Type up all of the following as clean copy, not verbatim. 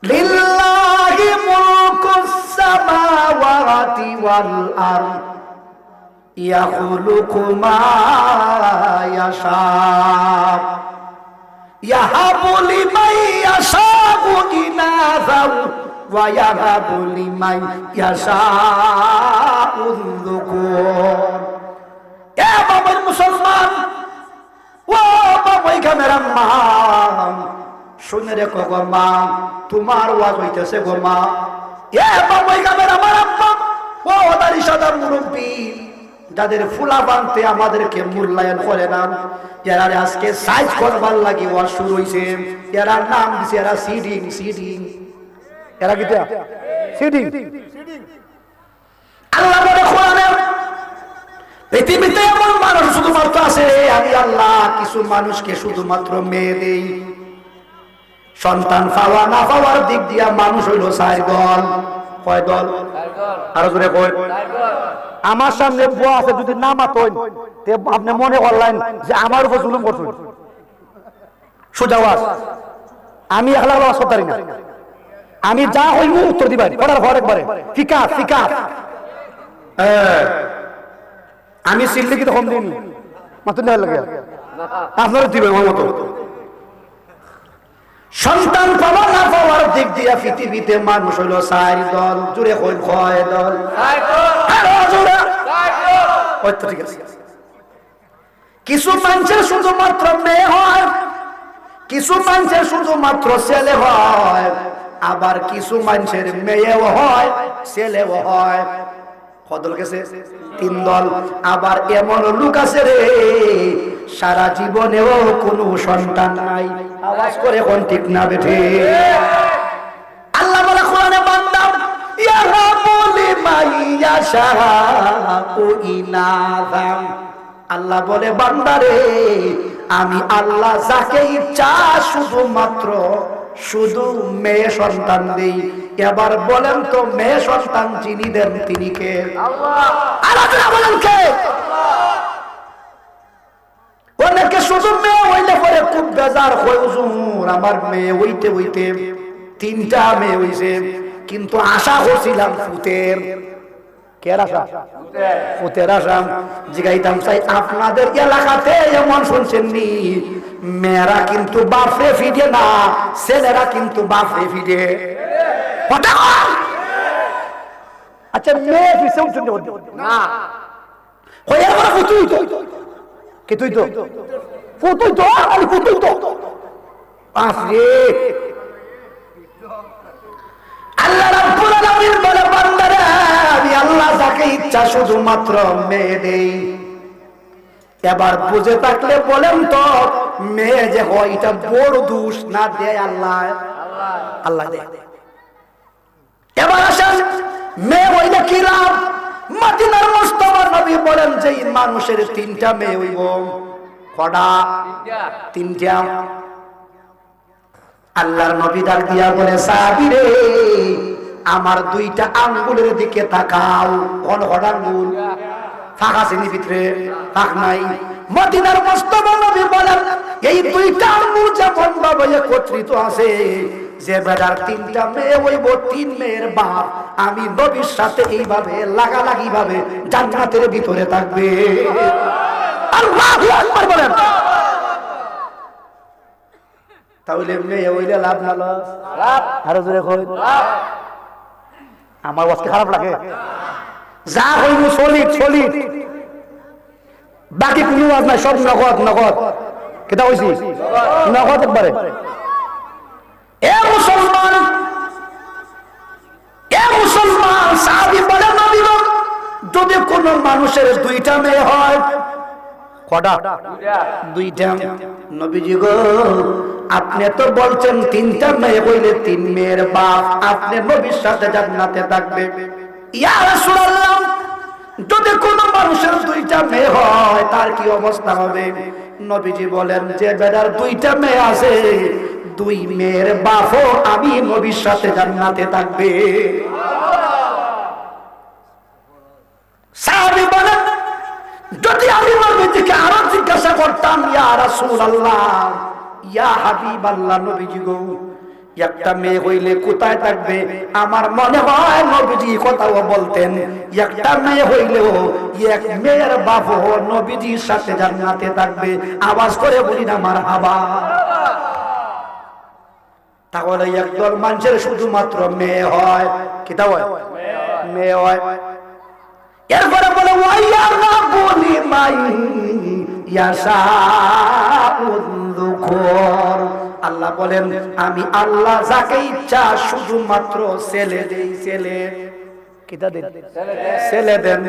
লিল্লাহি মুলকুস সামাওয়াতি ওয়াল আরদ ইয়াখলুকু মা ইয়াশা ইয়াহাবু লিমান ইয়াশাউ ইনাযা ওয়া ইয়াহাবু লিমান ইয়াশাউ যুকুর। এ বাবা মুসলমান, ও বাবা ক্যামেরার মা, শুনে রেখো গো মা, তোমার ওয়াজ হইতেছে গো মা। এ বাবা ক্যামেরা আমার আম্মা, ও দাড়ি সাদা মুরব্বী, যাদের ফুলা বানতে আমাদেরকে মূল্যায়ন করে না, যারা আজকে সাইজ করবার লাগি ওয়াজ শুরু হইছে, এরা নাম দিছে এরা সিডিং সিডিং, এরা কি সিডিং। আল্লাহ বলে কোরআনে, পৃথিবীতে এমন মানুষ শুধুমাত্র আছে, আমি আল্লাহ কিছু মানুষকে শুধুমাত্র মেয়ে দেই। সন্তান পাওয়া না পাওয়ার দিক দিয়া মানুষ হইল 4 দল। কয় দল? আরো জোরে কয়। আমার সামনে বুয়া আছে, যদি না মাতইন তে আপনি মনে করলেন যে আমার উপর জুলুম করছেন। সোজা ওয়াজ, আমি একলা ওয়াজ করতে পারি না, আমি যা হইব উত্তর দিবেন পড়ার পর একবারে ফিকা ফিকা। আমি সিল্লি কি তখন দিইনি, মাত্র নেওয়ার লাগে আপনারা দিবেন আমার মতো। সন্তান পাওয়া না পাওয়ার দিক দিয়া পৃথিবীতে মানুষ হইল 4 দল। জুড়ে কই কয় দল? ঠিক আছে। কিছু মানুষের শুধুমাত্র মেয়ে হয়, কিছু মানুষের শুধুমাত্র ছেলে হয়, আবার কিছু মানুষের মেয়েও হয় ছেলেও হয়। কদল গেছে 3 দল। আবার এমন লোক আছে রে, সারা জীবনেও কোনো সন্তান নাই। আওয়াজ করে কোন ঠিক না বেঠে? আল্লাহ বলে কোরআনে, বান্দা ইয়াহাবু লিমান ইয়াশাউ ইনাযা, আল্লাহ বলে বান্দারে আমি আল্লাহ যাকে ইচ্ছা শুধুমাত্র শুধু মেয়ে সন্তান দেই। এবার বলেন তো, মেয়ে সন্তান যিনি দেন তিনি কে? আল্লাহ। আল্লাহ বলেন কে? অনেকে শুধু মেয়ে হইলে পরে খুব বেজার হয়, হুজুর আমার মেয়ে হইতে হইতে 3টা মেয়ে হইছে, কিন্তু আশা করছিলাম পুতের। কে আশা? পুতের আশা। জিগাইতাম চাই আপনাদের এলাকাতে এমন শুনছেন নি, মেয়েরা কিন্তু বাপরে ফিডে না, ছেলেরা কিন্তু বাপরে ফিডে। আচ্ছা মেয়ে ফিসে না হয়ে আমার পুতুই তো, কে তুই তো পুতুই তো, আমি পুতুই তো বাপরে। আল্লাহ রাব্বুল আলামিন বলে বান্দারা আমি আল্লাহ যাকে ইচ্ছা শুধুমাত্র মেয়ে দেই। এবার বুঝে থাকলে বলেন তো, মেয়ে যে হয় এটা বড় দোষ না দেয় আল্লাহ? আল্লাহ দেয়। এবার আসেন, মেয়ে হইলে কি লাভ? মদিনার মুস্তাফা নবী বলেন যে মানুষের 3টা মেয়ে হইব। কটা? 3টা। আল্লাহর নবী ডাক দিয়া বলে, সাহাবী রে আমার 2টা আঙ্গুলের দিকে তাকাও। কোন কটা আঙ্গুল? ফাঁকা চিনি ভিতরে ফাঁক নাই। মদিনার মুস্তাফা নবী বলেন এই 2টা আঙ্গুল যখন ভাবে একত্রিত আছে, যে বেটার 3টা মেয়ে হইব, 3 মেয়ের বাপ আমি নবীর সাথে এইভাবে লাগালাগি ভাবে জান্নাতের ভিতরে থাকবে। আল্লাহু আকবার বলেন। তাহলে মেয়ে হইলে লাভ না লস? লাভ। আরো জোরে কই লাভ। আমার ওয়াজকে খারাপ লাগে? যা হইব সলিড সলিড, বাকি কোনো ওয়াজ নাই, সব নগদ নগদ। কেটা হইছি? নগদ একবারে। এ মুসলমান, এ মুসলমান, সাহাবী বলে নবী গো যদি কোন মানুষের 2টা মেয়ে হয়, কটা? 2টা। নবীজি গো আপনি তো বলছেন 3টা মেয়ে হইলে 3 মেয়ের বাপ আপনি নবীর সাথে জান্নাতে থাকবে। ইয়া রাসূলুল্লাহ যদি কোন মানুষের 2টা মেয়ে হয় তার কি অবস্থা হবে? নবীজি বলেন যে বেটার 2টা মেয়ে আছে, 2 মেয়ের বাপও আমি নবীর সাথে জান্নাতে থাকবে। সাহাবী বলেন যদি আমি নবীজিকে আরো জিজ্ঞাসা করতাম, ইয়া রাসূলুল্লাহ ইয়া হাবিবাল্লাহ, নবীজি গো একটা মেয়ে হইলে কোথায় থাকবে? আমার মনে হয় নবীজি কথাও বলতেন, একটা মেয়ে হইলেও এক মেয়ের বাপ নবীজির সাথে জান্নাতে থাকবে। আওয়াজ করে বলি না মারহাবা। তাহলে একদল মানুষের শুধুমাত্র মেয়ে হয়, কিতা হয়? মেয়ে হয়। এরপরে বলে বলি মাই আল্লাহ বলেন আমি আল্লাহ যাকে ইচ্ছা শুধুমাত্র ছেলে দেই, ছেলে কিতা দেন? ছেলে দেন।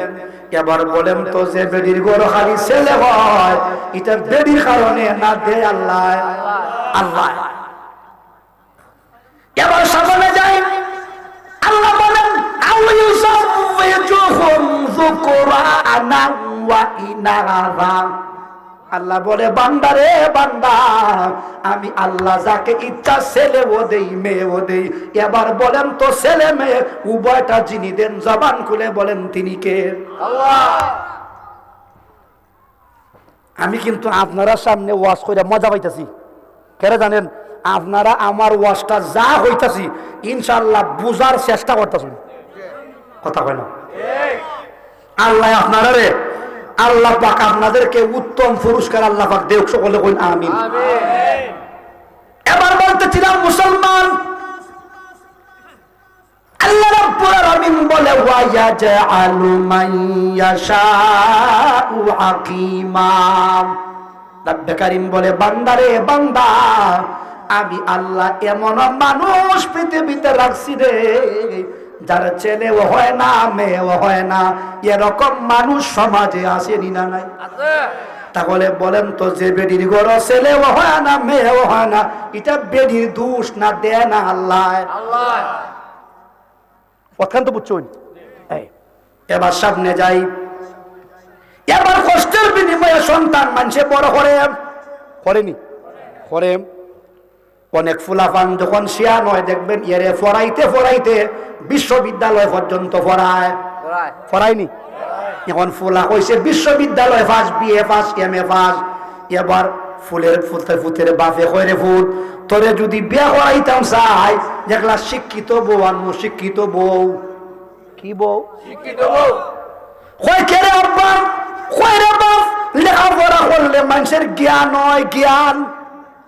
এবার বলেন তো যে বেডির গড় খালি ছেলে হয়, এটা বেডির কারণে না দে আল্লাহ? আল্লাহ। এবার সামনে যাই, আল্লাহ বলেন আল্লাহ বলে বান্দারে বান্দা আমি আল্লাহ যাকে ইচ্ছা ছেলেও দেই মেয়েও দেই। এবার বলেন তো ছেলে মেয়ে উভয়টা যিনি দেন জবান খুলে বলেন তিনি কে? আল্লাহ। আমি কিন্তু আপনারা সামনে ওয়াজ করে মজা পাইতেছি, কেন জানেন? আপনারা আমার ওয়াজটা যা হইতাছি ইনশাআল্লাহ বুঝার চেষ্টা করতেছেন, কথা কয় না? আল্লাহ আপনারা রে আল্লাহ পাক আপনাদেরকে উত্তম পুরস্কার আল্লাহ পাক দেখ, সকলে কইন আমিন। এবার বলতেছিলাম মুসলমান, আল্লাহ রাব্বুল আলামিন বলে ওয়া ইয়াজআলু মান ইয়াশাউ হাকিমা। রব্বে কারীম বলে বান্দারে বান্দা আমি আল্লাহ এমন মানুষ পৃথিবীতে রাখছি রে যার ছেলেও হয় না মেয়েও হয় না, এরকম মানুষ সমাজে আসেনি না নাই? তাহলে বলেন তো যে বেডির ঘর ছেলেও হয় না মেয়েও হয় না, এটা বেডির দোষ না দেয় না আল্লাহ? অত্যন্ত বুঝছেন। এবার সামনে যাই, এবার কষ্টের বিনিময়ে সন্তান মানুষে বড় করেনি করে। অনেক ফুলাফান যখন শিয়ান হয় দেখবেন এরে পড়াইতে পড়াইতে বিশ্ববিদ্যালয় পর্যন্ত পড়ায়নি। এখন ফুলা হয়েছে বিশ্ববিদ্যালয় pass, BA pass, MA pass. এবার ফুলের ফুলতে ফুতের বাপে কইরে ফুল তোরে যদি বিয়া করাইতাম চাই দেখলা শিক্ষিত বউ আনমু। শিক্ষিত বউ কি বউ? শিক্ষিত বউ। কয় কে রে আব্বা? কয় রে বাপ লেখাপড়া করলে মানুষের জ্ঞান হয়। জ্ঞান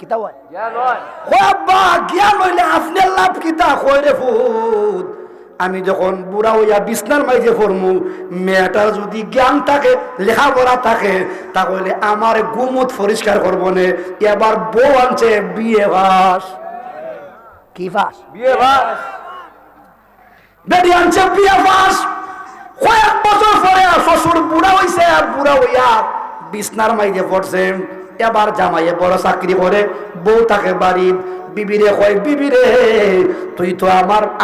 কিতা হয়? জ্ঞান হয়। কয় আব্বা জ্ঞান হইলে আপনার লাভ কিতা? কয় রে ফুট আমি যখন বুড়া হইয়া বিছনার মাইজে পড়মু, মেয়েটার যদি জ্ঞান থাকে লেখাপড়া থাকে তাহলে আমার গুমুত পরিষ্কার করবো না। এবার বউ আনছে বিয়ে পাস। কি পাস? বিয়ে পাস। বেডি আনছে বিয়ে পাস। কয়েক বছর পরে শ্বশুর বুড়া হইছে, বুড়া হইয়া বিছনার মাইজে পড়ছে। এবার জামাইয়ে বড় চাকরি করে, বউ থাকে বাড়ির। বিবিরে কয় বিবিরে তুই তো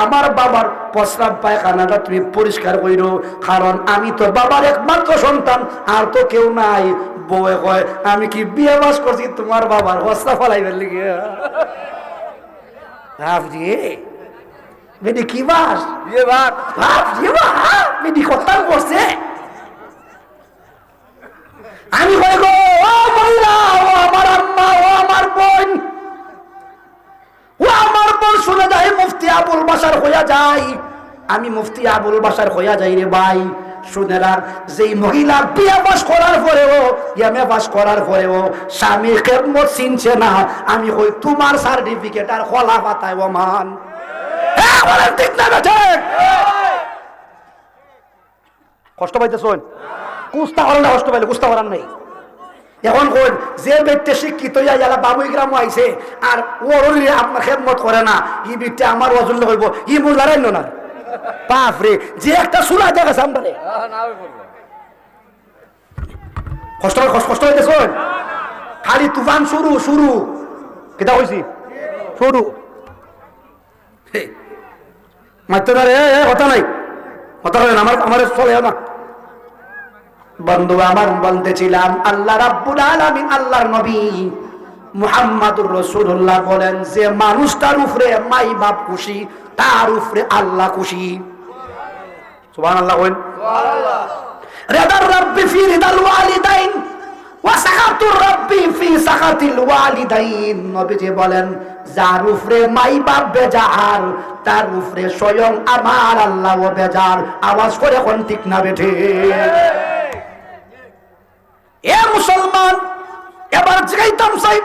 আমার বাবার প্রস্রাব পায়খানাটা তুমি পরিষ্কার কইরো, কারণ আমি তো বাবার একমাত্র সন্তান, আর তো কেউ নাই। বউয়ে কয় আমি কি বিয়ে বাস করছি তোমার বাবার প্রস্রাব ফলাইবার লিগে? বেটি কি বাস? বিয়ে বাস। বেটি কথা করছে। আমি কই গো ও মহিলা, ও আমার আম্মা, ও আমার বোন, ও আমার বোন শুনে যাই মুফতি আবুল বাশার হইয়া যাই। আমি মুফতি আবুল বাশার হইয়া যাই রে ভাই। শুনেরা যেই মহিলা বিয়ে পাস করার পরেও এমএ পাস করার পরেও স্বামীর খেদমত চিনছে না, আমি কই তোমার সার্টিফিকেট আর খোলা পাতায় মান। কষ্ট পাইতেছেন? কুস্তা করেন না, কষ্ট পাইলে কুস্তা করার নাই। এখন কোন যে ব্যক্তি শিক্ষিত ইয়ালা বাবুই গ্রাম আইছে আর ওর আপনার খেদমত করে না, ই ব্যক্তি আমার ওজন হইব, ই মোল্লারাই না। বাপরে যে একটা সুলা জায়গা সামনে কষ্ট কষ্ট হইতেছেন। খালি তুফান শুরু শুরু কেটা হয়েছি শুরু মারতে না রে, কথা নাই, কথা বলেন আমার চলে না। বন্ধু আমার বলতেছিলাম আল্লাহ রাব্বুল আলামিন আল্লাহর নবী মুহাম্মাদুর রাসূলুল্লাহ বলেন যে মানুষটার উপরে মাই বাপ খুশি তার উপরে আল্লাহ খুশি। সুবহানাল্লাহ বলেন। সুবহানাল্লাহ। রিদার রাব্বি ফি রিদাল ওয়ালিদাইন ওয়া সাখাতুর রাব্বি ফি সাখাতিল ওয়ালিদাইন। নবীজি বলেন যার উপরে মাই বাপ বেজার তার উপরে স্বয়ং আমার আল্লাহও বেজার। আওয়াজ করে কোন ঠিক না বেঠে? এ মুসলমান, এবার জিগাইতাম চাই,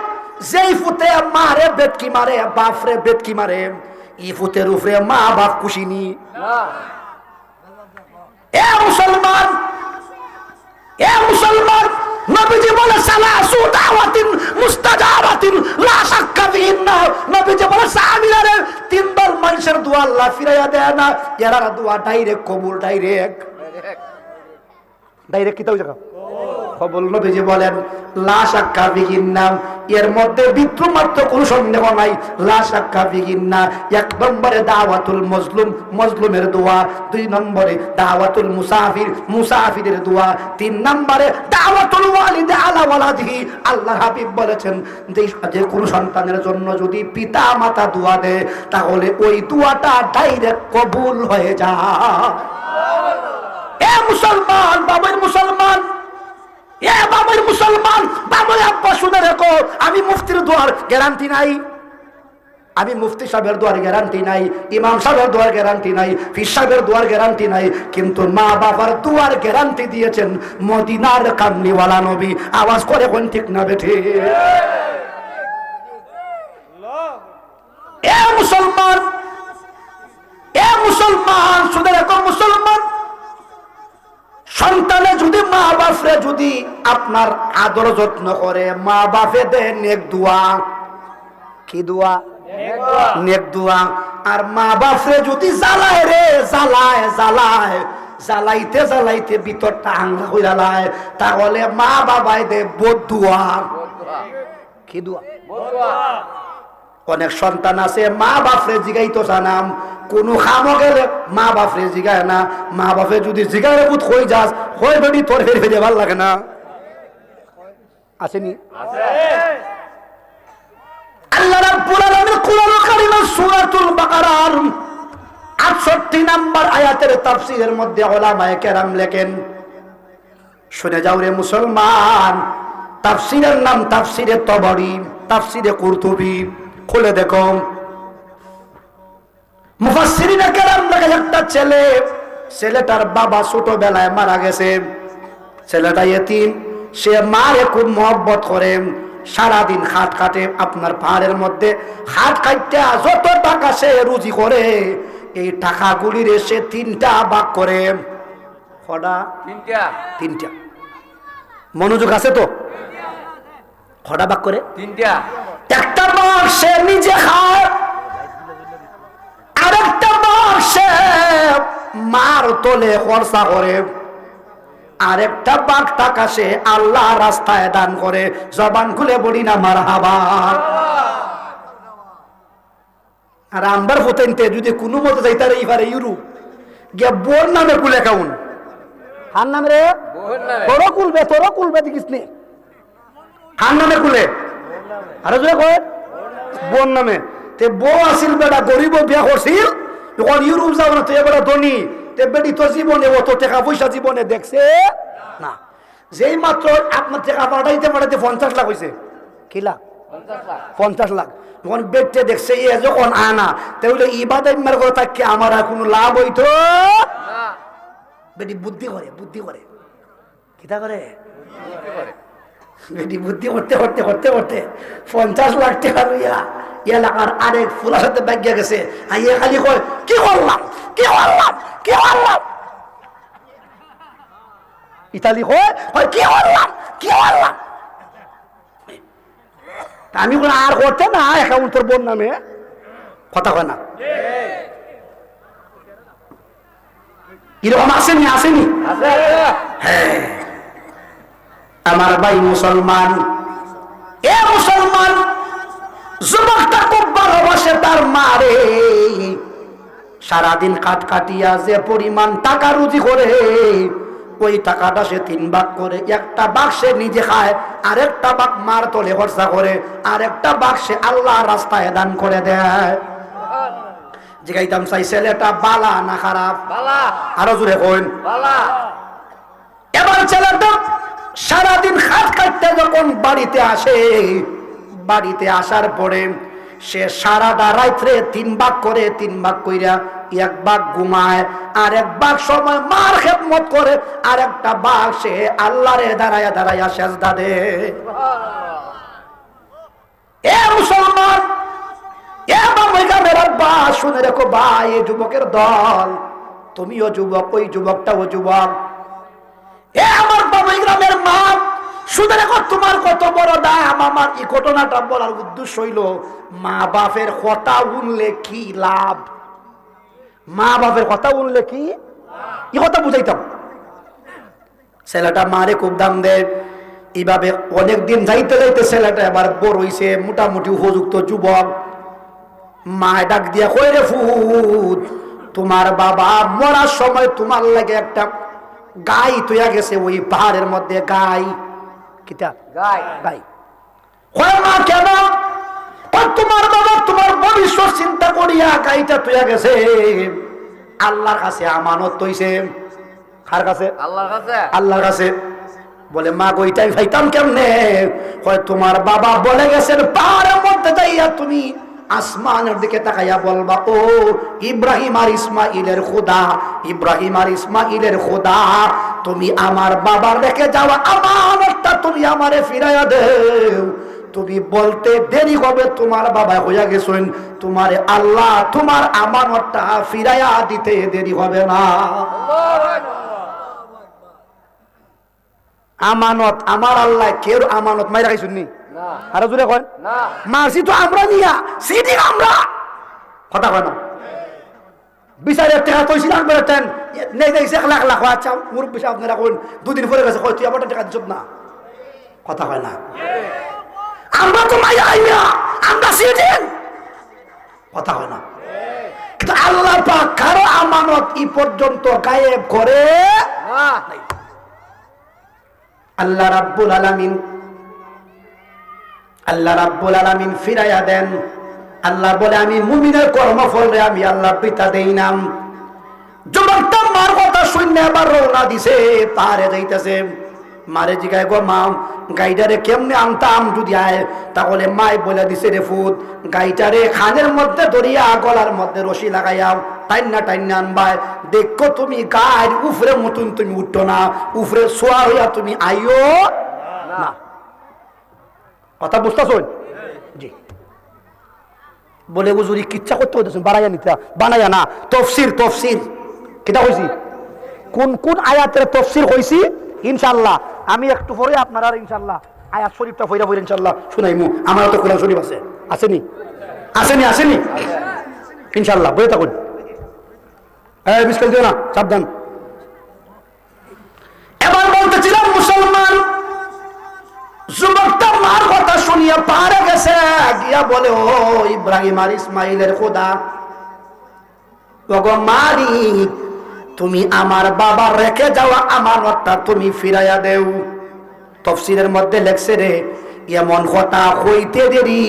যেই ফুতে মারে বেটকি মারে, বাপরে বেটকি মারে, ই ফুতের উপরে মা বাপ খুশিনি। এ মুসলমান, এ মুসলমান, নবীজি বলে সালাসু দাওয়াতিন মুস্তাজাবাতিন লা শাক্কা ফিহিন্না। নবীজি বলে সাহাবীরা তিন দল মানুষের দোয়া আল্লাহ ফিরাইয়া দেয় না, এরা দোয়া ডাইরেক্ট কবুল, ডাইরেক্ট কি তাও জায়গা কবুল। নবীজি বলেন লা শাক্কা ফিহিন্না, এর মধ্যে বিদ্রুমাত্র কোন সন্দেহ নাই। লা শাক্কা ফিহিন্না, এক নম্বরে দাওয়াতুল মজলুম, মজলুমের দোয়া। দুই নম্বরে দাওয়াতুল মুসাফির, মুসাফিরের দোয়া। তিন নম্বরে দাওয়াতুল ওয়ালিদ আলা ওয়ালাদিহি। আল্লাহ হাবিব বলেছেন যে কোন সন্তানের জন্য যদি পিতা মাতা দোয়া দেয় তাহলে ওই দোয়াটা ডাইরেক্ট কবুল হয়ে যায়। এ মুসলমান, বাবার মুসলমান, এ বাবার মুসলমান, বাবার আব্বা শুনে রেখো, আমি মুফতির দোয়ার গ্যারান্টি নাই, আমি মুফতি সাহেবের দোয়ার গ্যারান্টি নাই, ইমাম সাহেবের দোয়ার গ্যারান্টি নাই, পীর সাহেবের দোয়ার গ্যারান্টি নাই, কিন্তু মা বাবার দোয়ার গ্যারান্টি দিয়েছেন মদিনার কামলিওয়ালা নবী। আওয়াজ করে কোন ঠিক না বেঠে? এ মুসলমান, এ মুসলমান, শুনে রেখো মুসলমান, সন্তানে যদি মা বাপরে যদি আপনার আদর যত্ন করে, মা বাপে দেন নেক দোয়া। কি দোয়া? নেক দোয়া। আর মা বাপরে যদি জ্বালায় রে, জ্বালায় জ্বালায়, জ্বালাইতে জ্বালাইতে ভিতরটা আঙ্গা হইয়া লায়, তাহলে মা বাবাই দে বদদুয়া। কি দোয়া? অনেক সন্তান আছে মা বাপরে জিগাইতো জানাম, কোন খামো গেলে মা বাপরে জিগায় না। মা বাপে যদি জিগায় বুত হই যাস, হই বেটি তোর ফের ফেরে ভাল লাগে না, আসেনি? আল্লাহ রাব্বুল আলামিন কুরআনুল কারীমের সূরাতুল বাকারার 68 নম্বর আয়াতের তাফসীরের মধ্যে উলামায়ে কেরাম লেখেন, শুনে যাও রে মুসলমান, তাফসীরের নাম তাফসীরে তবরী, তাফসীরে কুরতুবী, খুলে দেখো। মুফাসসিরিনে কেরাম লেখেন একটা ছেলে, ছেলেটার বাবা ছোটবেলায় মারা গেছে, ছেলেটা ইতিম, সে মারে খুব মহব্বত করে, সারাদিন খাট কাটে আপনার পাহাড়ের মধ্যে, খাট কাটতে যত টাকা সে রুজি করে এই টাকাগুলির সে তিনটা ভাগ করে। কটা? তিনটা। মনোযোগ আছে তো? কটা ভাগ করে? তিনটা। একটা ভাগ সে নিজে খায়, আরেকটা ভাগ সে মার তোলে খরচা করে, আরেকটা ভাগ টাকা সে আল্লাহ রাস্তায় দান করে। জবান খুলে বলি না মারহাবা। আর আমরার হতেনতে যদি কোনো মতো যাইতারে এইবারে ইউরোপ গিয়া বোর নামে কুলে কাউন, হার নামে রে তোরও কুলবে, তোরও কুলবে, দেখিস নি হার নামে কুলে, আরো জোরে কয় বোর নামে। তে বউ আসিল বেটা গরিব বিয়া করছিল, যখন ইউরোপ যাও না তো এবারে ধনী, তে বেটি তো জীবনে অত টাকা পয়সা জীবনে দেখছে না। যেই মাত্র আপনার টাকা পাঠাইতে পাঠাইতে 50 লাখ হয়েছে। কি লাখ? 50 লাখ। যখন বেটে দেখছে এ যখন আনা, তাহলে ইবাদত মার করে থাকি আমার আর কোনো লাভ হইতো না। বেটি বুদ্ধি করে, বুদ্ধি করে, কিটা করে বেটি বুদ্ধি করতে করতে করতে করতে 50 লাখ টাকা লইয়া এলাকার আরেক ফুলার সাথে ব্যাগিয়া গেছে। আইয়া খালি কয় কি করলাম, কি করলাম, কি করলাম, ইতালি হয় কি করলাম, কি করলাম। আমি কোনো আর করতে না এখন তোর বোন নামে কথা কয় না। এরকম আসেনি? আসেনি? হ্যাঁ আমার ভাই মুসলমান, এ মুসলমান, যুবকটা খুব ভালোবাসে তার মারে, সারাদিন কাট কাটিয়া যে পরিমাণ টাকা রুজি করে ওই টাকাটা সে 3 ভাগ করে। একটা ভাগ সে নিজে খায়, আরেকটা ভাগ মার তোলে খরচা করে, আরেকটা ভাগ সে আল্লাহ রাস্তায় দান করে দেয়। জিগাইতাম চাই ছেলেটা বালা না খারাপ? বালা। আরো জোরে কইন বালা। এবার ছেলেটা সারাদিন খাট কাটতে যখন বাড়িতে আসে, বাড়িতে আসার পরে সে সারাটা রাত্রে 3 ভাগ করে, 3 ভাগ কইরা 1 ভাগ ঘুমায়, আর 1 ভাগ সময় মার খেদমত করে, আর একটা ভাগ সে আল্লাহরে দাঁড়ায়া দাঁড়ায়া সেজদা দেয়। এ মুসলমান, এ বাবা মেরা বা শুনে রাখো ভাই, এই যুবকের দল, তুমিও যুবক, ওই যুবকটাও যুবক। এ আমার বাবা গ্রামের মা, শুনে রাখো তোমার কত বড় দাম। আমার এই ঘটনাটা বলার উদ্দেশ্য হইল, মা বাপের কথা উনলে কি লাভ, মা বাপের কথা উনলে কি, এই কথা বুঝাইতাম। ছেলেটা মারে খুব দাম দেয়, এইভাবে অনেকদিন যাইতে যাইতে ছেলেটা এবার বড় হইছে, মোটামুটি উপযুক্ত যুবক। মা ডাক দিয়া কই রে ফুত, তোমার বাবা মরার সময় তোমার লাগে একটা গাই তুইয়া গেছে, ওই পাহাড়ের মধ্যে গাই। কিতা গাই? গাই। কয় মা কেন? তোমার বাবা তোমার ভবিষ্যৎ চিন্তা করিয়া গাইটা তুইয়া গেছে, আল্লাহর কাছে আমানত হইছে। কার কাছে? আল্লাহর কাছে। আল্লাহর কাছে। বলে মা গইটাই ভাইতাম কেমনে? হয় তোমার বাবা বলে গেছেন পাহাড়ের মধ্যে যাইয়া তুমি আসমানের দিকে তাকাইয়া বলবা, ও ইব্রাহিম আর ইসমাইলের খোদা, ইব্রাহিম আর ইসমাইলের খোদা, তুমি আমার বাবার রেখে যাওয়া আমানতটা তুমি আমারে ফিরাইয়া দেও। তুমি বলতে দেরি হবে তোমার বাবা হইয়া গেছেন, তোমার আল্লাহ তোমার আমানতটা ফিরাইয়া দিতে দেরি হবে না। আমানত আমার আল্লাহ, কেউ আমানত মাইরা খাইছুন নি? আরো জোরে কন না। মারছি তো আমরা নিয়া, সিদিন আমরা কথা কয় না। বিচারের টাকা তৈছি রাখবে তেন নেই দেখছি 1 লাখ লাখ। আচ্ছা মুরুব বিষয় আপনারা কোন 2 দিন পরে গেছে, তুই আমার টাকা দিচ্ছ না, কথা কয় না। আমরা তো মাইয়া আইয়া, আমরা সিদিন, কথা কয় না। কিন্তু আল্লাহ পাক কারো আমানত ই পর্যন্ত গায়েব করে না। আল্লাহ রাব্বুল আলামিন, আল্লাহ রাব্বুল আলামিন ফিরাইয়া দেন। আল্লাহ বলে আমি মুমিনের কর্মফল রে আমি আল্লাহ পিতা দেই না। যুবকটা মার কথা শুনে আবার রওনা দিছে, পারে যাইতেছে। মারে জিগায় গো মা, গাইটারে কেমনে আনতাম যদি আয়? তাহলে মাই বলে দিছে রে ফুত, গাইটারে খানের মধ্যে ধরিয়া গলার মধ্যে রশি লাগাইয়া টাইনা টাইনা আনবাই। দেখো তুমি গায়ের উফরে মতন তুমি উঠতো না, উফরে শোয়া হইয়া তুমি আইও না। কথা বুঝতেছ? জি। বলে হুজুরি কিচ্ছা করতে হইতেছেন, বানাইয়া নিতে, বানাইয়া না। তফসির, তফসির কিটা হইছি, কোন কোন আয়াতের তফসির হইছি ইনশাআল্লাহ আমি একটু পরে আপনারা ইনশাআল্লাহ আয়াত শরীফটা ফইরা ফইরা ইনশাআল্লাহ শুনাইমু। আমার তো কোরআন শরীফ আছে, আসেনি? আসেনি? আসেনি? ইনশাআল্লাহ বলে থাকুন। এই মিসকেল দিও না, সাবধান। এবার বলতেছিলাম মুসলমান, যুবকটা মার কথা শুনিয়া পারে গেছে, গিয়া বলে ও ইব্রাহিম আর ইসমাইলের খোদা, ওগো মালিক, তুমি আমার বাবার রেখে যাওয়া আমানতটা তুমি ফিরাইয়া দেও। তাফসীরের মধ্যে লেখছে রে, এমন কথা হইতে দেরি,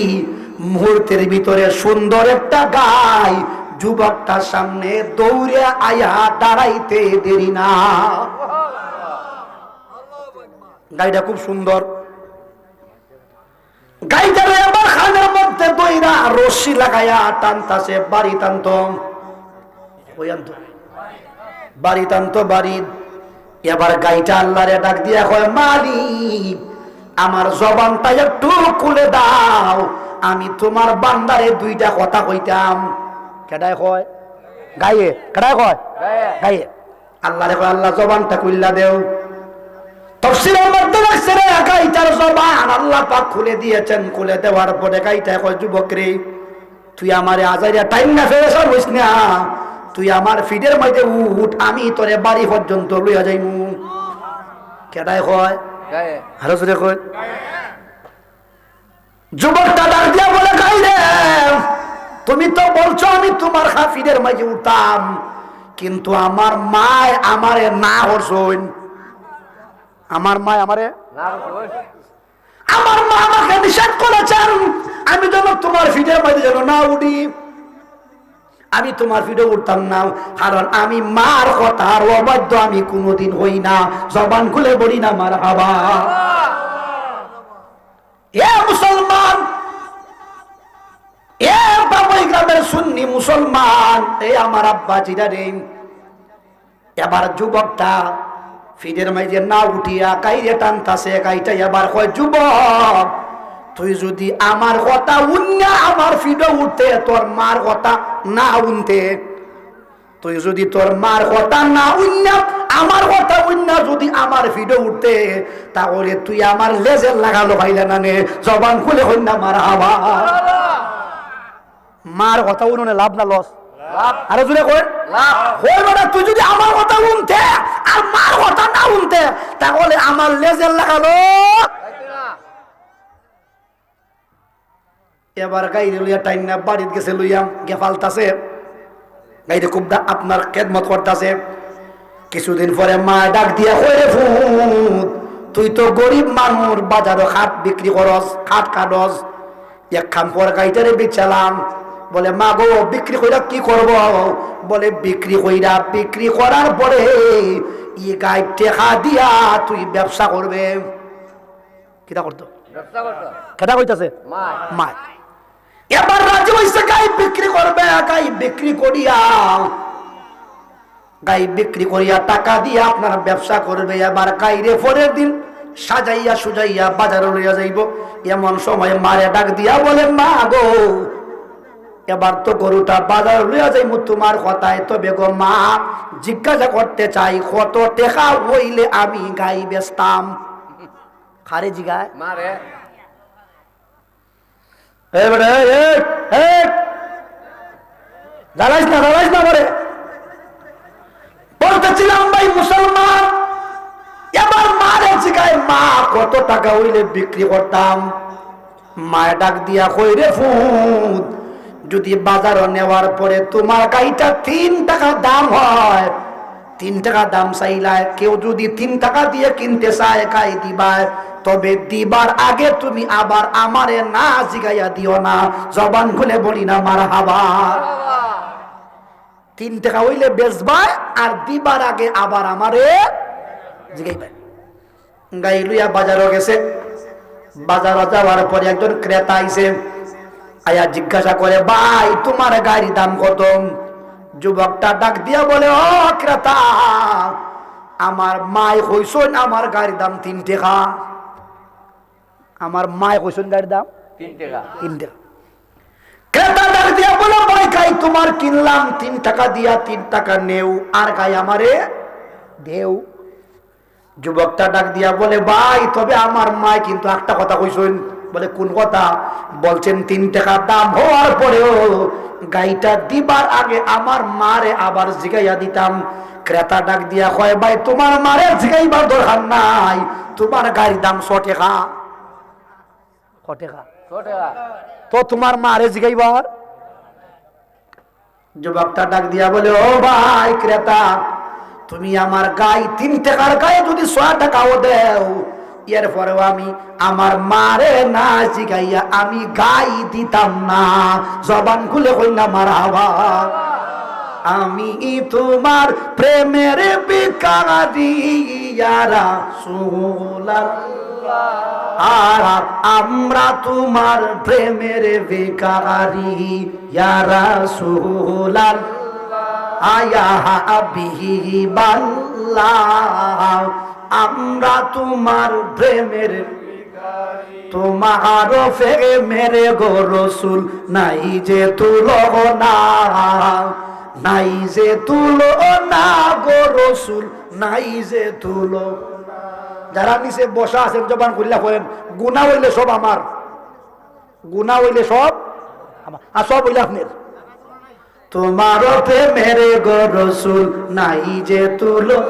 মুহূর্তের ভিতরে সুন্দর একটা গাই যুবকটার সামনে দৌড়ে আয়া দাঁড়াইতে দেরি না। গাইটা খুব সুন্দর। গাইটারে আবার খানের মধ্যে দইরা রশি লাগাইয়া টানতাছে, বাড়ি টানত, বাড়ি টানত, বাড়ি। এবার গাইটা আল্লাহরে ডাক দিয়া কয়, মালিক আমার জবানটা একটু খুলে দাও, আমি তোমার বান্দারে 2টা কথা কইতাম। কেডায় কয়? গায়ে। কেডায় কয়? গায়ে। আল্লাহরে কয়, আল্লাহ জবানটা খুললা দেও। তাফসীরের মধ্যে লেখছে রে, গাইটার জবান আল্লাহ পাক খুলে দিয়েছেন। খুলে দেওয়ার পরে গাইটা কয়, যুবক রে, তুই আমারে আজাইরা টাইম না ফেরেছর হইস না, তুই আমার ফিডের মধ্যে উঠ, আমি তোরে বাড়ি পর্যন্ত লইয়া যাইমু। কেডায় কয়? গায়ে। আরো জোরে কয়। যুবকটা ডাক দিয়া বলে, গাই রে, তুমি তো বলছো আমি তোমার ফিডের মাঝে উঠতাম, কিন্তু আমার মায় আমারে না হরছইন। আমার মা আমারে না হরছইন, আমার মা আমাকে নিষেধ করেছেন আমি যেন তোমার ফিডের মাঝে যেন না উঠি। আমি তোমার ভিডিও উঠতাম না, কারণ আমি মার কথার অবাধ্য আমি কোনোদিন হই না, জবান খুলে বলি না মারহাবা। এ মুসলমান, এ বাবুই গ্রামের সুন্নি মুসলমান, এ আমার আব্বা জিরা রে, এবার যুবকটা ফিডের মাঝে না উঠিয়া কাইরে টানতাছে, কাইটা এবার কয়, যুবক তুই যদি আমার কথা উন্না আমার ফিডে উঠতে, তোর মার কথা না উনতে, তুই যদি তোর মার কথা না উন্না আমার কথা উন্না যদি আমার ফিডে উঠতে, তাহলে তুই আমার লেজের লাগালো ভাইলে না নে, জবান খুলে হই না মার হাবা। মার কথা উনুনে লাভ না লস? আরে জুড়ে কই লাভ। হই বেটা, তুই যদি আমার কথা উনতে আর মার কথা না উনতে, তাহলে আমার লেজের লাগালো। এবার গাইরে লইয়া টাইম না বাড়িতে গেছে, লইয়া গে ফালতাছে, গাইরে খুব আপনার খেদমত করতেছে। কিছুদিন পরে মা ডাক দিয়া, কইরে ফুট তুই তো গরিব মানুষ, বাজারও খাট বিক্রি করস, খাট কাটস, এক খান পর গাইটারে বেচালাম। বলে মা গো বিক্রি কইরা কি করব? বলে বিক্রি কইরা, বিক্রি করার পরে ই গাই টেকা দিয়া তুই ব্যবসা করবে। কিটা করতো? ব্যবসা করতো। কেটা কইতাছে? মা। এবার রাজি হইছে, গাই বিক্রি করবে, গাই বিক্রি করিয়া, গাই বিক্রি করিয়া টাকা দিয়া আপনার ব্যবসা করবে। এবার গাইরে পরের দিন সাজাইয়া সুজাইয়া বাজারে লইয়া যাইব। এমন সময় মারে ডাক দিয়া বলে, মা গো এবার তো গরুটা বাজার লইয়া যাইব তোমার কথায়, তবে গো মা জিজ্ঞাসা করতে চাই কত টাকা হইলে আমি গাই বেচতাম? খারে জিগায় মারে, জ্বালাইস না বলে বলতেছিলাম ভাই মুসলমান। এবার মারে জিগায়, মা কত টাকা হইলে বিক্রি করতাম? মায় ডাক দিয়া কইরে ফুট যদি বাজার নেওয়ার পরে তোমার গাইটা 3 টাকা দাম হয়, 3 টাকা দাম চাইলায়, কেউ যদি 3 টাকা দিয়ে কিনতে চায় গাই দিবায়, তবে দিবার আগে তুমি আবার আমারে না জিগাইয়া দিও না, জবান খুলে বলি না মারহাবা। 3 টাকা হইলে বেচবায় আর দিবার আগে আবার আমারে জিগাইবে। গাই লইয়া বাজারও গেছে। বাজারে যাওয়ার পরে একজন ক্রেতা আইছে, আয়া জিজ্ঞাসা করে, ভাই তোমার গাড়ির দাম কত? যুবকটা ডাক দিয়া বলে, ও ক্রেতা, আমার মায় কইছেন আমার গাড়ির দাম 3 টাকা। আমার মায় কইছেন গাড়ির দাম 3 টাকা। 3 টাকা। ক্রেতা ডাক দিয়া বলে, ভাই গাই তোমার কিনলাম 3 টাকা দিয়া, 3 টাকা নেও আর গাই আমারে দেও। যুবকটা ডাক দিয়া বলে, ভাই তবে আমার মায় কিন্তু একটা কথা কইছেন। বলে কোন কথা? বলছেন 3 টাকা দাম হওয়ার পরেও গাইটা দিবার আগে আমার মারে আবার জিগাইয়া দিতাম। ক্রেতা ডাক দিয়া কয়, ভাই তোমার মারে জিগাইবার দরকার নাই, তোমার গাড়ির দাম 100 টাকা। 100 টাকা তো তোমার মারে জিগাইবার। যুবকটা ডাক দিয়া বলে, ও ভাই ক্রেতা, তুমি আমার গাই 3 টাকার গায়ে যদি 100 টাকাও দেও, এরপরেও আমি আমার মারে না জিগাইয়া আমি গাই দিতাম না, জবান খুলে কই না মারহাবা। আমি তোমার প্রেমের ভিখারি ইয়া রাসূলুল্লাহ, আর আমরা তোমার প্রেমের ভিখারি ইয়া রাসূলুল্লাহ, আয়া হাবিবাল্লাহ, আমরা তোমার প্রেমের তোমার প্রেমের গো রাসূল নাই যে তুলনা, নাই যে তুলনা গো রাসূল, নাই যে তুলনা। যারা নিচে বসা আছেন জবান খুললা করেন, গুনাহ হইলে সব আমার, গুনাহ হইলে সব আমার, আর সব হইলে আপনার। তোমার প্রেমের গো রাসূল নাই যে তুলনা,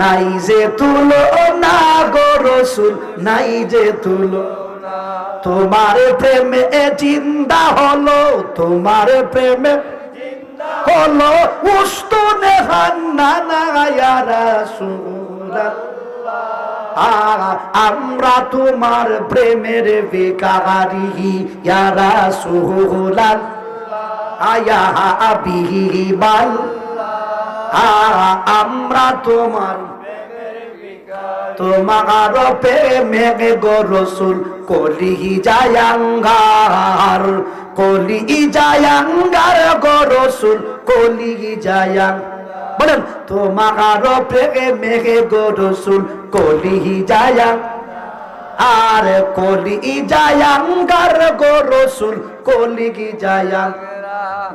নাই যে তুলনা গো রাসূল, নাই যে তুলনা। তোমার প্রেমে জিন্দা হলো, তোমার প্রেমে হলো উস্তুনে হান্নানা ইয়া রাসূলুল্লাহ, আমরা তোমার প্রেমের ভিখারি ইয়া রাসূলুল্লাহ, আয়া হাবিবাল আমরা তোমার প্রেমে গো রাসূল কলি জায়াঙ্গার গো রাসূল কলি জায়াং বলেন তোমার প্রেমে গো রাসূল কলি জায়াং আর কলি জায়াঙ্গার গো রাসূল কলি জায়াং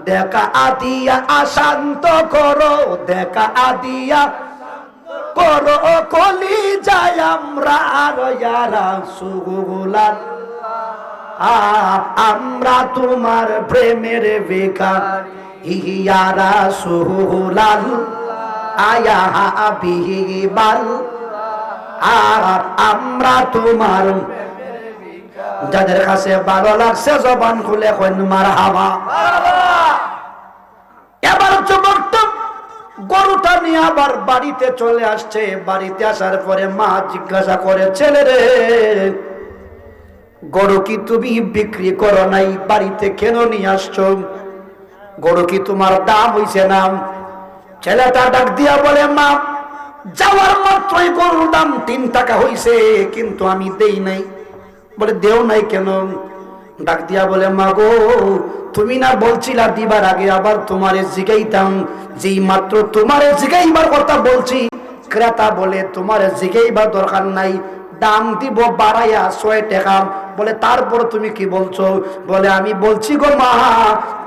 দেখা আদিয়া আশান্ত করো দেখা আদিয়া করো কলি যায় আমরা আর ইয়া রাসূলুল্লাহ আমরা তোমার প্রেমের ভিখারি ইয়া রাসূলুল্লাহ আয়া হাবিবাল আমরা তোমার যাদের কাছে ভালো লাগছে জবান খুলে কইন মারহাবা। এবার যুবক গরুটা নিয়ে আবার বাড়িতে চলে আসছে। বাড়িতে আসার পরে মা জিজ্ঞাসা করে ছেলে রে গরু কি তুমি বিক্রি করো নাই, বাড়িতে কেন নিয়ে আসছো? গরু কি তোমার দাম হইছে না? ছেলেটা ডাক দিয়া বলে মা যাওয়ার মাত্রই গরুর দাম 3 টাকা হইছে, কিন্তু আমি দেই নাই। বলে দেও নাই কেন? ডাক দিয়া বলে মা গো তুমি না বলছিলা দিবার আগে আবার তোমারে জিগাইতাম, যেই মাত্র তোমারে জিগাইবার কথা বলছি ক্রেতা বলে তোমারে জিগাইবার দরকার নাই, দাম দিব বাড়াইয়া 6 টাকা। বলে তারপর তুমি কি বলছো? বলে আমি বলছি গো মা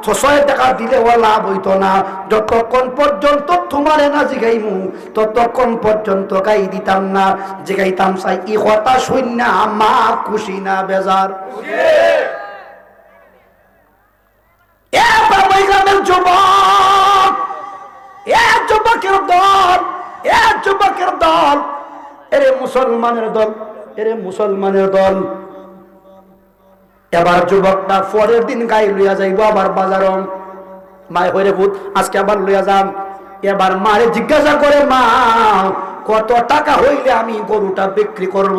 6 টাকা দিলে ও লাভ হইতো না, যতক্ষণ পর্যন্ত তোমারে না জিগাইমু ততক্ষণ পর্যন্ত গাই দিতাম না, জিগাইতাম চাই। ই কথা শুননা মা খুশি না বেজার? যুবকের দল এরে মুসলমানের দল, এরে মুসলমানের দল। এবার যুবকটা পরের দিন গাই লইয়া যাইব আবার বাজার। মায় হইরে ভূত আজকে আবার লইয়া যাম। এবার মারে জিজ্ঞাসা করে মা কত টাকা হইলে আমি গরুটা বিক্রি করব?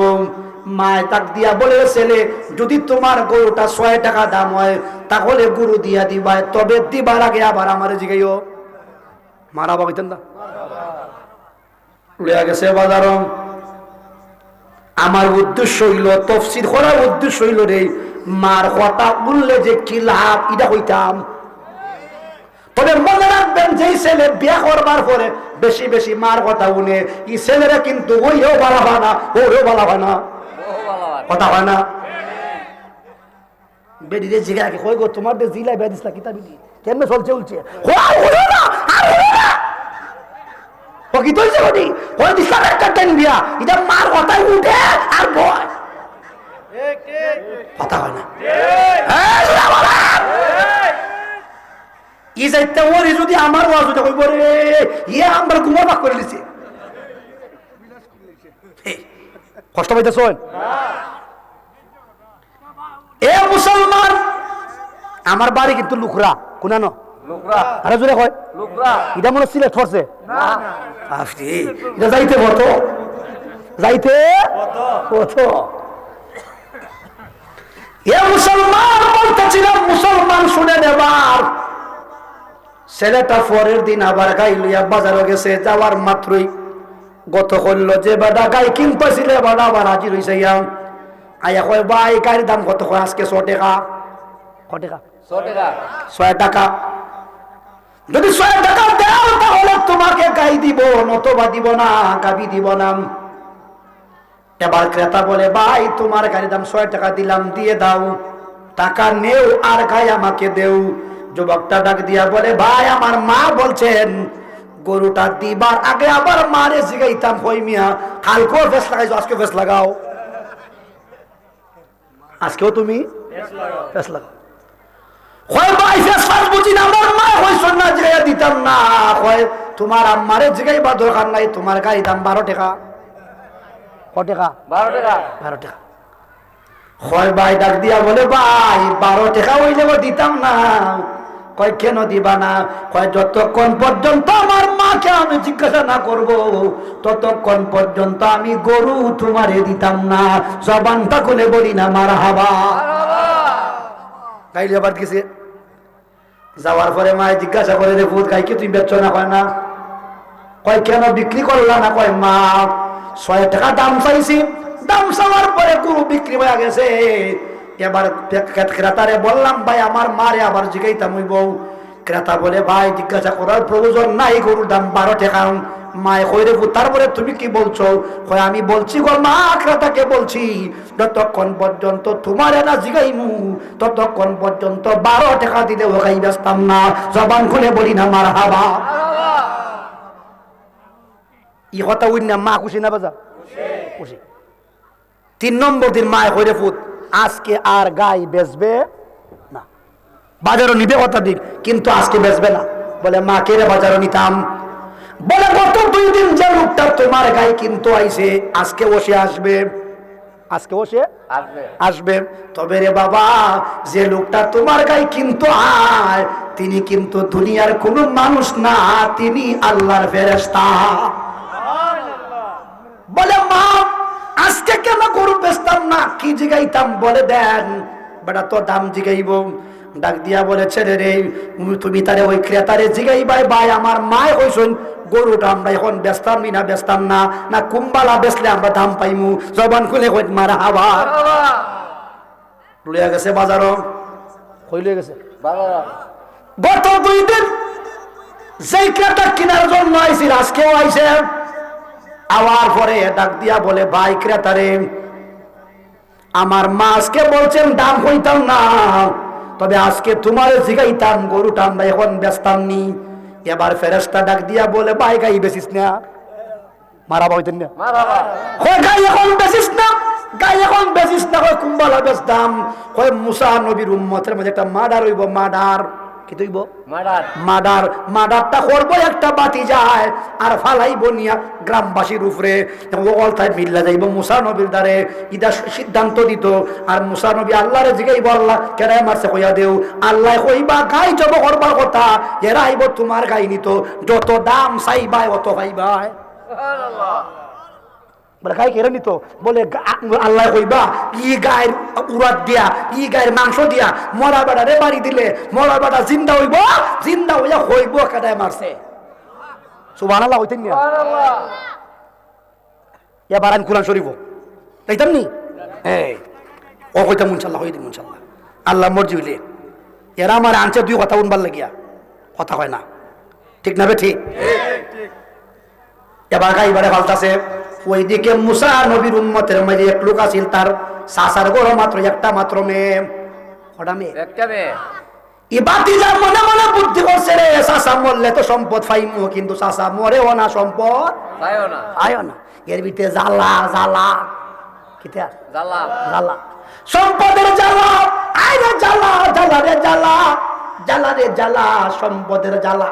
মায় তাক দিয়া বলে ছেলে যদি তোমার গরুটা 6 টাকা দাম হয় তাহলে গরু দিয়া দিবা, তবে দিবার আগে আবার আমারে জিগাইও। মারা বাবাইতেন না লইয়া গেছে বাজার। আমার উদ্দেশ্য হইল তফসির করার উদ্দেশ্য হইল রে মার কথা বললে যে কি লাভ এটা হইতাম। তবে মনে রাখবেন যে ছেলে বিয়া করবার পরে বেশি বেশি মার কথা শুনে এই ছেলেরা কিন্তু ওইও বলা হয় না ওরেও বলা হয় না, কথা হয় না। বেডিরে জিগা কি কই গো তোমার দে জিলাই বেদিস না কিতাবি দি কেমনে চলছে উলছে হলো না আর হলো না ও কি তৈছে গডি ওই দিস একটা টেন দিয়া এটা মার কথাই উঠে আর বয় ঠিক ঠিক কথা হয় না। এই সুরা বলা ই যাইতে ওরে যদি আমার ওয়াজ হতে কইব রে ইয়ে আমরা ঘুমা বাক করে লিছে কষ্ট পাইতেছেন? এ মুসলমান আমার বাড়ি কিন্তু লুকরা কোনানো লুকরা আরে জোরে কয় লুকরা এটা মনে সিলেক্ট করছে না আফি এটা যাইতে কত যাইতে কত এ মুসলমান বলতেছিলাম মুসলমান শুনে নেবার। ছেলেটা পরের দিন আবার গাই লইয়া বাজারে গেছে। যাওয়ার মাত্রই গত করলো যে বাডা গাই কিনতেছিলে বাডা আবার হাজির হইছে আয়া কয় ভাই গাড়ির দাম কত? কয় আজকে 100 টাকা। কত টাকা? 100 টাকা। 100 টাকা যদি 100 টাকা দাও তাহলে তোমাকে গাই দিব, নতুবা দিব না, গাবি দিব না। এবার ক্রেতা বলে ভাই তোমার গাড়ির দাম 100 টাকা দিলাম, দিয়ে দাও, টাকা নেও আর গাই আমাকে দেও। যুবকটা ডাক দিয়া বলে ভাই আমার মা বলছেন গরুটা দিবার আগে আবার মারে জিগাইতাম কই মিয়া কালকেও ফেস লাগাইছো আজকে ফেস লাগাও, আজকেও তুমি ফেস লাগাও। কয় ভাই ফেস ফাস বুঝি না আমার মা কইছ না জিগাইয়া দিতাম না। কয় তোমার আম্মারে জিগাইবা দরকার নাই, তোমার গাড়ি দাম 12 টাকা। কত টাকা? 12 টাকা। 12 টাকা। কয় ভাই ডাক দিয়া বলে ভাই 12 টাকা হইলে দিতাম না। কয় কেন দিবা না? কয় যতক্ষণ পর্যন্ত আমার মাকে আমি জিজ্ঞাসা না করব ততক্ষণ পর্যন্ত আমি গরু তোমারে দিতাম না। জবানটা খুলে বলি না মারহাবা। গাইলে আবার কিসে যাওয়ার পরে মায়ে জিজ্ঞাসা করে রে ভূত গাই কি তুমি বেচছো না? কয় না। কয় কেন বিক্রি করলা না? কয় মা 6 টাকা দাম চাইছি, দাম চাওয়ার পরে গরু বিক্রি হয়ে গেছে। এবার ক্রেতারে বললাম ভাই আমার মারে আবার জিগাইতাম হইব। ক্রেতা বলে ভাই জিজ্ঞাসা করার প্রয়োজন নাই, গরুর দাম 12 টাকা। মায়ে কই রে তারপরে তুমি কি বলছো? কয় আমি বলছি গো মা, ক্রেতাকে বলছি যতক্ষণ পর্যন্ত তোমার না জিগাইমু ততক্ষণ পর্যন্ত 12 টাকা দিলে ওখাই বেচতাম না। জবান খুলে বলি না মারহাবা। ই কথা উইন না মা খুশি না বাজা? খুশি। 3 নম্বর দিন মায়ে কই রে ফুত আজকে আর গাই বেচবে না, বাজারও নিবে কথা দিক, কিন্তু আজকে বেচবে না। বলে মা কে রে বাজারও নিতাম? বলে গত 2 দিন যে লোকটা তোমার গাই কিন্তু আইছে আজকে বসে আসবে, আজকে বসে আসবে। তবে রে বাবা যে লোকটা তোমার গাই কিন্তু আয় তিনি কিন্তু দুনিয়ার কোন মানুষ না, তিনি আল্লাহর ফেরেশতা। বলে মা আজকে কেন গরু বেচতাম না, কি জিগাইতাম? বলে দেন বেটা তো দাম জিগাইব। ডাক দিয়া বলে ছেড়ে রে তুমি তারে ওই ক্রেতারে জিগাই ভাই ভাই আমার মায় হইছুন গরুটা আমরা এখন বেচতাম না, বেচতাম না না কুম্বালা বেচলে আমরা দাম পাইমু। জবান খুলে কই মারা হাবা। লইয়া গেছে বাজারও, কই লইয়া গেছে গত 2 দিন যেই ক্রেতা কেনার জন্য আইছিল আজকেও আইছে। আওয়ার পরে ডাক দিয়া বলে ভাই ক্রেতারে আমার মা আজকে বলছেন দাম হইতাম না, তবে আজকে তোমার জিগাইতাম গরুটা আমরা এখন বেচতাম নি। এবার ফেরেশতা ডাক দিয়া বলে ভাই গাই বেচিস না? মারাবা হইতেন না, গাই এখন বেচিস না, গাই এখন বেচিস না। কয় কুম্বালা বেচতাম। কয় মুসা নবীর উম্মতের মধ্যে একটা মার্ডার হইব, মার্ডার কি হইব? মার্ডার। মার্ডারটা করবো একটা বাতি যায় আর ফালাইব নিয়া গ্রামবাসীর উপরে, ওলতায় মিল্লা যাইব মুসা নবীর দ্বারে। ইদা সিদ্ধান্ত দিত আর মুসা নবী আল্লাহরে জিগাইব আল্লাহ কেডায় মারছে কইয়া দেও। আল্লাহ কইবা গাই জব করবার কথা, এরা আইব তোমার গাই নিত, যত দাম চাইবাই অত পাইবাই। বলে গাই কেড়ে নিত? বলে আল্লাহ কইবা ই গায়ের উড়াত দিয়া ই গায়ের মাংস দিয়া মরা বেড়া রে বাড়ি দিলে মরা বেড়া জিন্দা হইব, জিন্দা হইয়া হইব কেডায় মারছে। সুবহানাল্লাহ হইতেন না? এবার আমি কুরআন শরীফ তাইতাম নি ও কইতাম ইনশাআল্লাহ হইতাম ইনশাআল্লাহ আল্লাহ মর্জি হইলে। এরা আমার আনছে 2 কথা উনবার লাগিয়া, কথা হয় না, ঠিক না? ঠিক। এবার গাইবারে ফালতাছে। ওইদিকে মুসা নবীর উম্মতের মাঝে এক লোক আছিল, তার চাচার ঘর মাত্র একটা মাত্র মেয়ে, কটা মেয়ে? একটা মেয়ে। ই বাতিজা মনে মনে বুদ্ধি করছে রে চাচা মরলে তো সম্পদ পাইমু, কিন্তু চাচা মরেও না সম্পদ পাইও না, পাইও না। এর ভিতরে জ্বালা জ্বালা কিটা জ্বালা জ্বালা সম্পদের জ্বালা, আইরে জ্বালা জ্বালা রে জ্বালা, জ্বালা রে জ্বালা সম্পদের জ্বালা।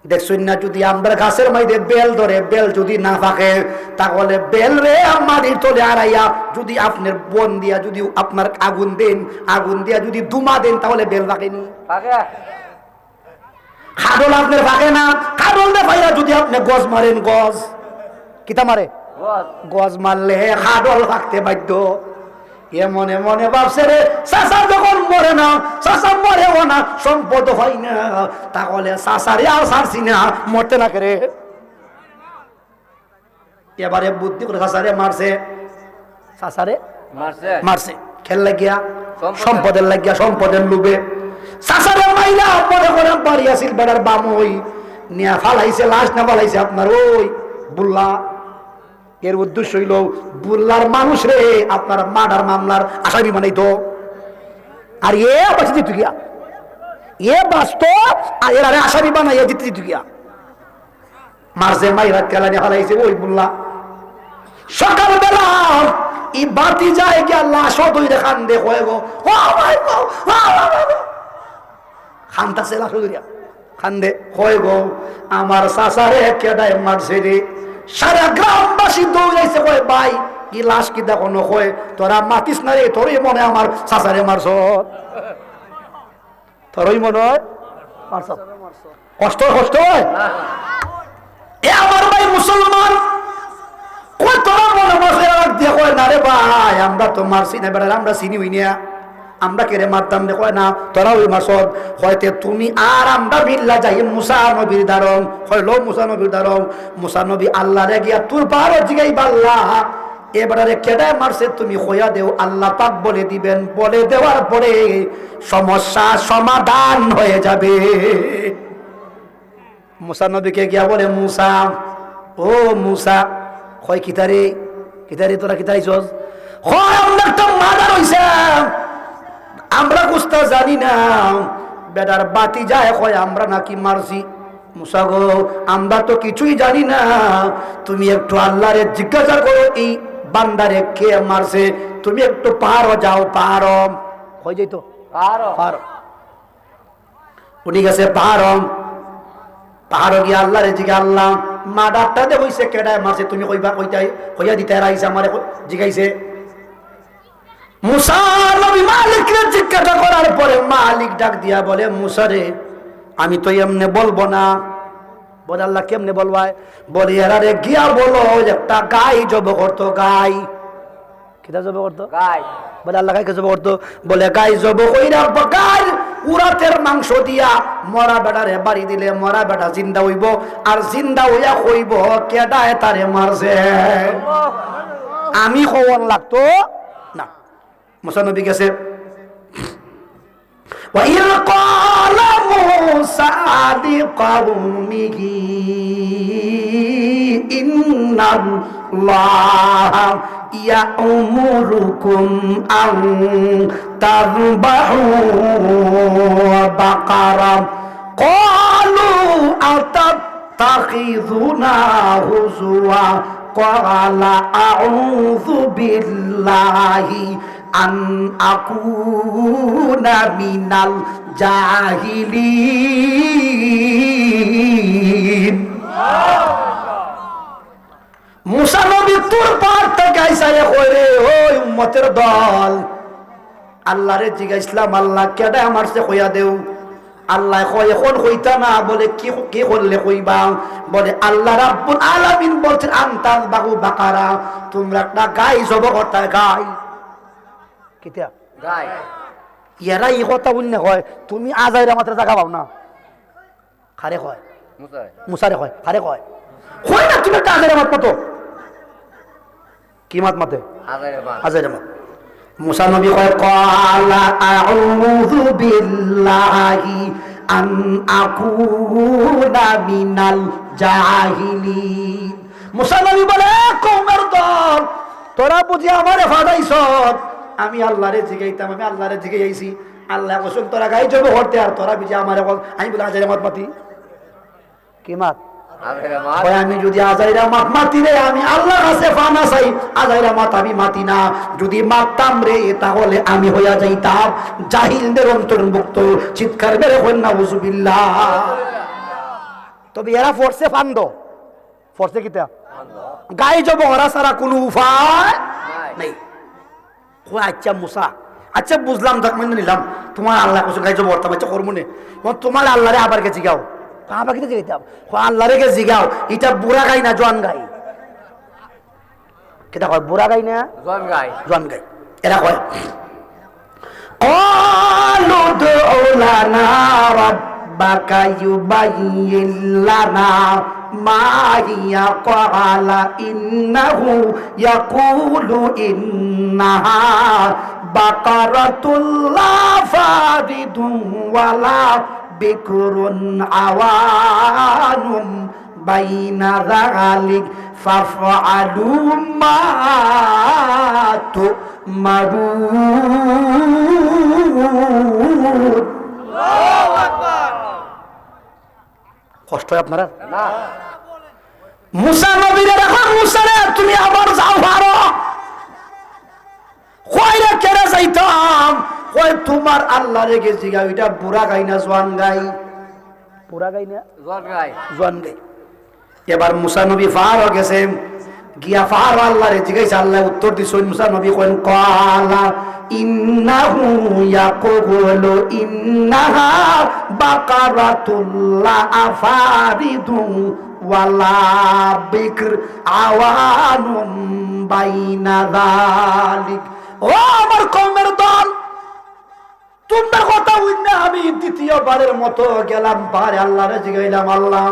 দেখছেন না যদি আমরা গাছের মধ্যে বেল ধরে, বেল যদি না থাকে তাহলে বেল রে মাটির তলে আড়াইয়া যদি আপনার বন দিয়া যদি আপনার আগুন দেন, আগুন দিয়া যদি ধুমা দেন তাহলে বেল পাকেনি। খাডল আপনার পাকে না, খাডল না ভাইয়া যদি আপনি গজ মারেন, গজ কিতা মারে, গজ মারলে খাডল পাকতে বাধ্য। এ মনে মনে ভাবছে রে চাচা যখন মরে না, চাচা মরেও না সম্পদ হয় না, তাহলে চাচারে আর ছাড়ছি না, মরতে না করে। এবারে বুদ্ধি করে চাচারে মারছে, চাচারে মারছে খেল লাগিয়া, সম্পদের লাগিয়া, সম্পদের লোভে চাচারে মাইলা মনে করে বাড়ি আসিল বেড়ার বাম ওই নিয়া ফালাইছে, লাশ না ফালাইছে আপনার ওই বুল্লা। এর উদ্দেশ্য হইল বুল্লার মানুষ রে আপনার মার্ডার মামলার আসামি বানাইতো, আর এ বাঁচি দিত গিয়া, এ বাঁচত আর এর আসামি বানাইয়া দিতে দিত গিয়া। মারছে মাইরা তেলা নিয়ে ফেলাইছে ওই বুল্লা। সকালবেলা ই বাতি যায় গিয়া লাশও দইরে খান্দে হয়ে গো, খান্তাছে লাশও দইরা খান্দে হয়ে গো আমার চাচারে কেডায় মারছে রে। সারা গ্রামবাসী দৌড়াইছে, কয় ভাই কি লাশ কি দেখো নয়, তোরা মাতিস না রে, তোরই মনে আমার চাচারে মারছ, তোরই মনে হয় মারছ, কষ্ট কষ্ট হয়। এ আমার ভাই মুসলমান, কয় তোরা মনে মারছে দিয়ে কয় না রে ভাই আমরা তো মারছি না বেড়া, আমরা চিনি হই না, আমরা কেড়ে মারতাম রে, কয় না তোরা ওই মাসদ হয়তো তুমি আর আমরা বিল্লা যাই মুসা নবীর দারম, হইল মুসা নবীর দারম। মুসা নবী আল্লাহ রে গিয়া তোর পারো জিগাই বাল্লাহ এবারে কেডায় মারছে তুমি হইয়া দেও, আল্লাহ পাক বলে দিবেন, বলে দেওয়ার পরে সমস্যা সমাধান হয়ে যাবে। মুসা নবীকে গিয়া বলে মুসা, ও মুসা, কয় কিতারে কিতারে তোরা কিতাইছস? হয় আমরা একটা মাদার হইছে, আমরা কুস্তা জানি না, বেটার বাতি যায় কয় আমরা নাকি মারছি। মুসা গো আমরা তো কিছুই জানি না, তুমি একটু আল্লাহরে জিজ্ঞাসা করো এই বান্দারে কে মারছে, তুমি একটু পারো যাও, পারো হয়ে যাইত, পারো পারো। উনি গেছে পারো, পাহাড় গিয়ে আল্লাহরে জিগে আল্লাহ মা ডাক্তার দে হইছে কেডায় মারছে তুমি কইবা, কইতাই কইয়া দিতে রাইছে আমারে জিগাইছে। মুসা নবী মালিককে জিজ্ঞাসা করার পরে মালিক ডাক দিয়া বলে মুসা রে আমি তো এমনি বলবো না। বলে আল্লাহ কেমনে বলবাই? বলে এরা রে গিয়া বলো একটা গাই জব করতো, গাই কিটা জব করতো, গাই। বলে আল্লাহ গাইকে জব করতো? বলে গাই জব কইরা গাই উরাতের মাংস দিয়া মরা বেটারে বাড়ি দিলে মরা বেটা জিন্দা হইব, আর জিন্দা হইয়া কইব কেডায় তারে মারছে। আমি খবর লাগতো না। মুসা নবী গেছে, وَإِذْ قَالَ مُوسَى لِقَوْمِهِ إِنَّ اللَّهَ يَأْمُرُكُمْ أَن تَذْبَحُوا بَقَرَةً قَالُوا أَتَتَّخِذُنَا هُزُوًا قَالَ أَعُوذُ بِاللَّهِ আন আকুনা মিনাল জাহিলিন। মুসা নবী তোর পার থেকে আইসারে কইরে ওই উম্মতের দল আল্লাহরে জিগাইছিলাম আল্লাহ কেডা আমারছে কইয়া দেও। আল্লাহ কয় এখন কইতা না, বলে কি কি করলে কইবা? বলে আল্লাহ রাব্বুল আলামিন বলছেন আনতাল বাহু বাকারা, তোমরা একটা গাই জব করতে, গাই কিতা গাই। এরা এই কথা বল না কয় তুমি আজাইরা মাত্র জায়গা পাও না, খারে কয় মুসারে কয়, খারে কয় কয় না তুমি একটা আজাইরা মাত মতো কি মাত মাতে আজাইরা মাত। মুসা নবী কয় ক্বালা আউযু বিল্লাহি আন আকুনা মিনাল জাহিলিন। মুসা নবী বলে কওমের দল তোরা বুঝি আমারে ফাদাইছ, আমি আল্লাহরে জিগাইতাম, আমি আল্লাহরে জিগাই আইছি। আল্লাহ কসম তোরা গাই জব করতে আর তোরা বুঝি আমারে বল, আমি বলে আজাইরা মাত মাতি কি মাত আমি যদি আজাইরা মাত মাতি রে আমি আল্লাহর কাছে ফানা চাই, আজাইরা মাত আমি মাতি না। যদি মাততাম রে তাহলে আমি হইয়া যাইতাম জাহিলদের অন্তর্ভুক্ত। চিৎকার বের করেন নাউজুবিল্লাহ। তবে এরা ফোর্সে ফান্দ, ফোর্সে কিতা গাই জব করা ছাড়া কোনো উপায় নাই। আচ্ছা মুসা, আচ্ছা বুঝলাম, দেখ মানে নিলাম তোমার আল্লাহ কোথাও গাই জব করতাম, আচ্ছা করবো না তোমার আল্লাহরে আবার কে জিগাও, আবার কিন্তু জিগাইতাম আল্লাহরে কে জিগাও এটা বুড়া গাই না জোয়ান গাই, কেটা কয় বুড়া গাই না জোয়ান গাই, জোয়ান গাই। এরা কয় قالوا ادع لنا ربك يبين لنا ما هي قال إنه يقول إنها بقرة لا فارض ولا بكر عوان بين ذلك فافعلوا ما تؤمرون। কষ্ট হয় আপনারা না? মুসা নবীরে রাখো, মুসা রে তুমি আবার যাও পারো কইরা কেড়ে যাইতাম, কই তোমার আল্লাহ রেগে জিগা এটা বুড়া গাই না জোয়ান গাই, বুড়া গাই না জোয়ান গাই, জোয়ান গাই। এবার মুসা নবী ফার গেছে, গিয়া ফার আল্লাহ রে জিগাইছে, আল্লাহ উত্তর দিছে। মুসা নবী কইন ক্বালা ইন্নাহু ইয়াকুলু ইন্নাহা বাকারাতুল লা আফারিদু ওয়ালা বিকর আওয়ানুম বাইনা যালিক। ও আমার কওমের দল, তোমার কথা হইনা আমি দ্বিতীয়বারের মতো গেলাম পারে আল্লাহরে জিগাইলাম, আল্লাহ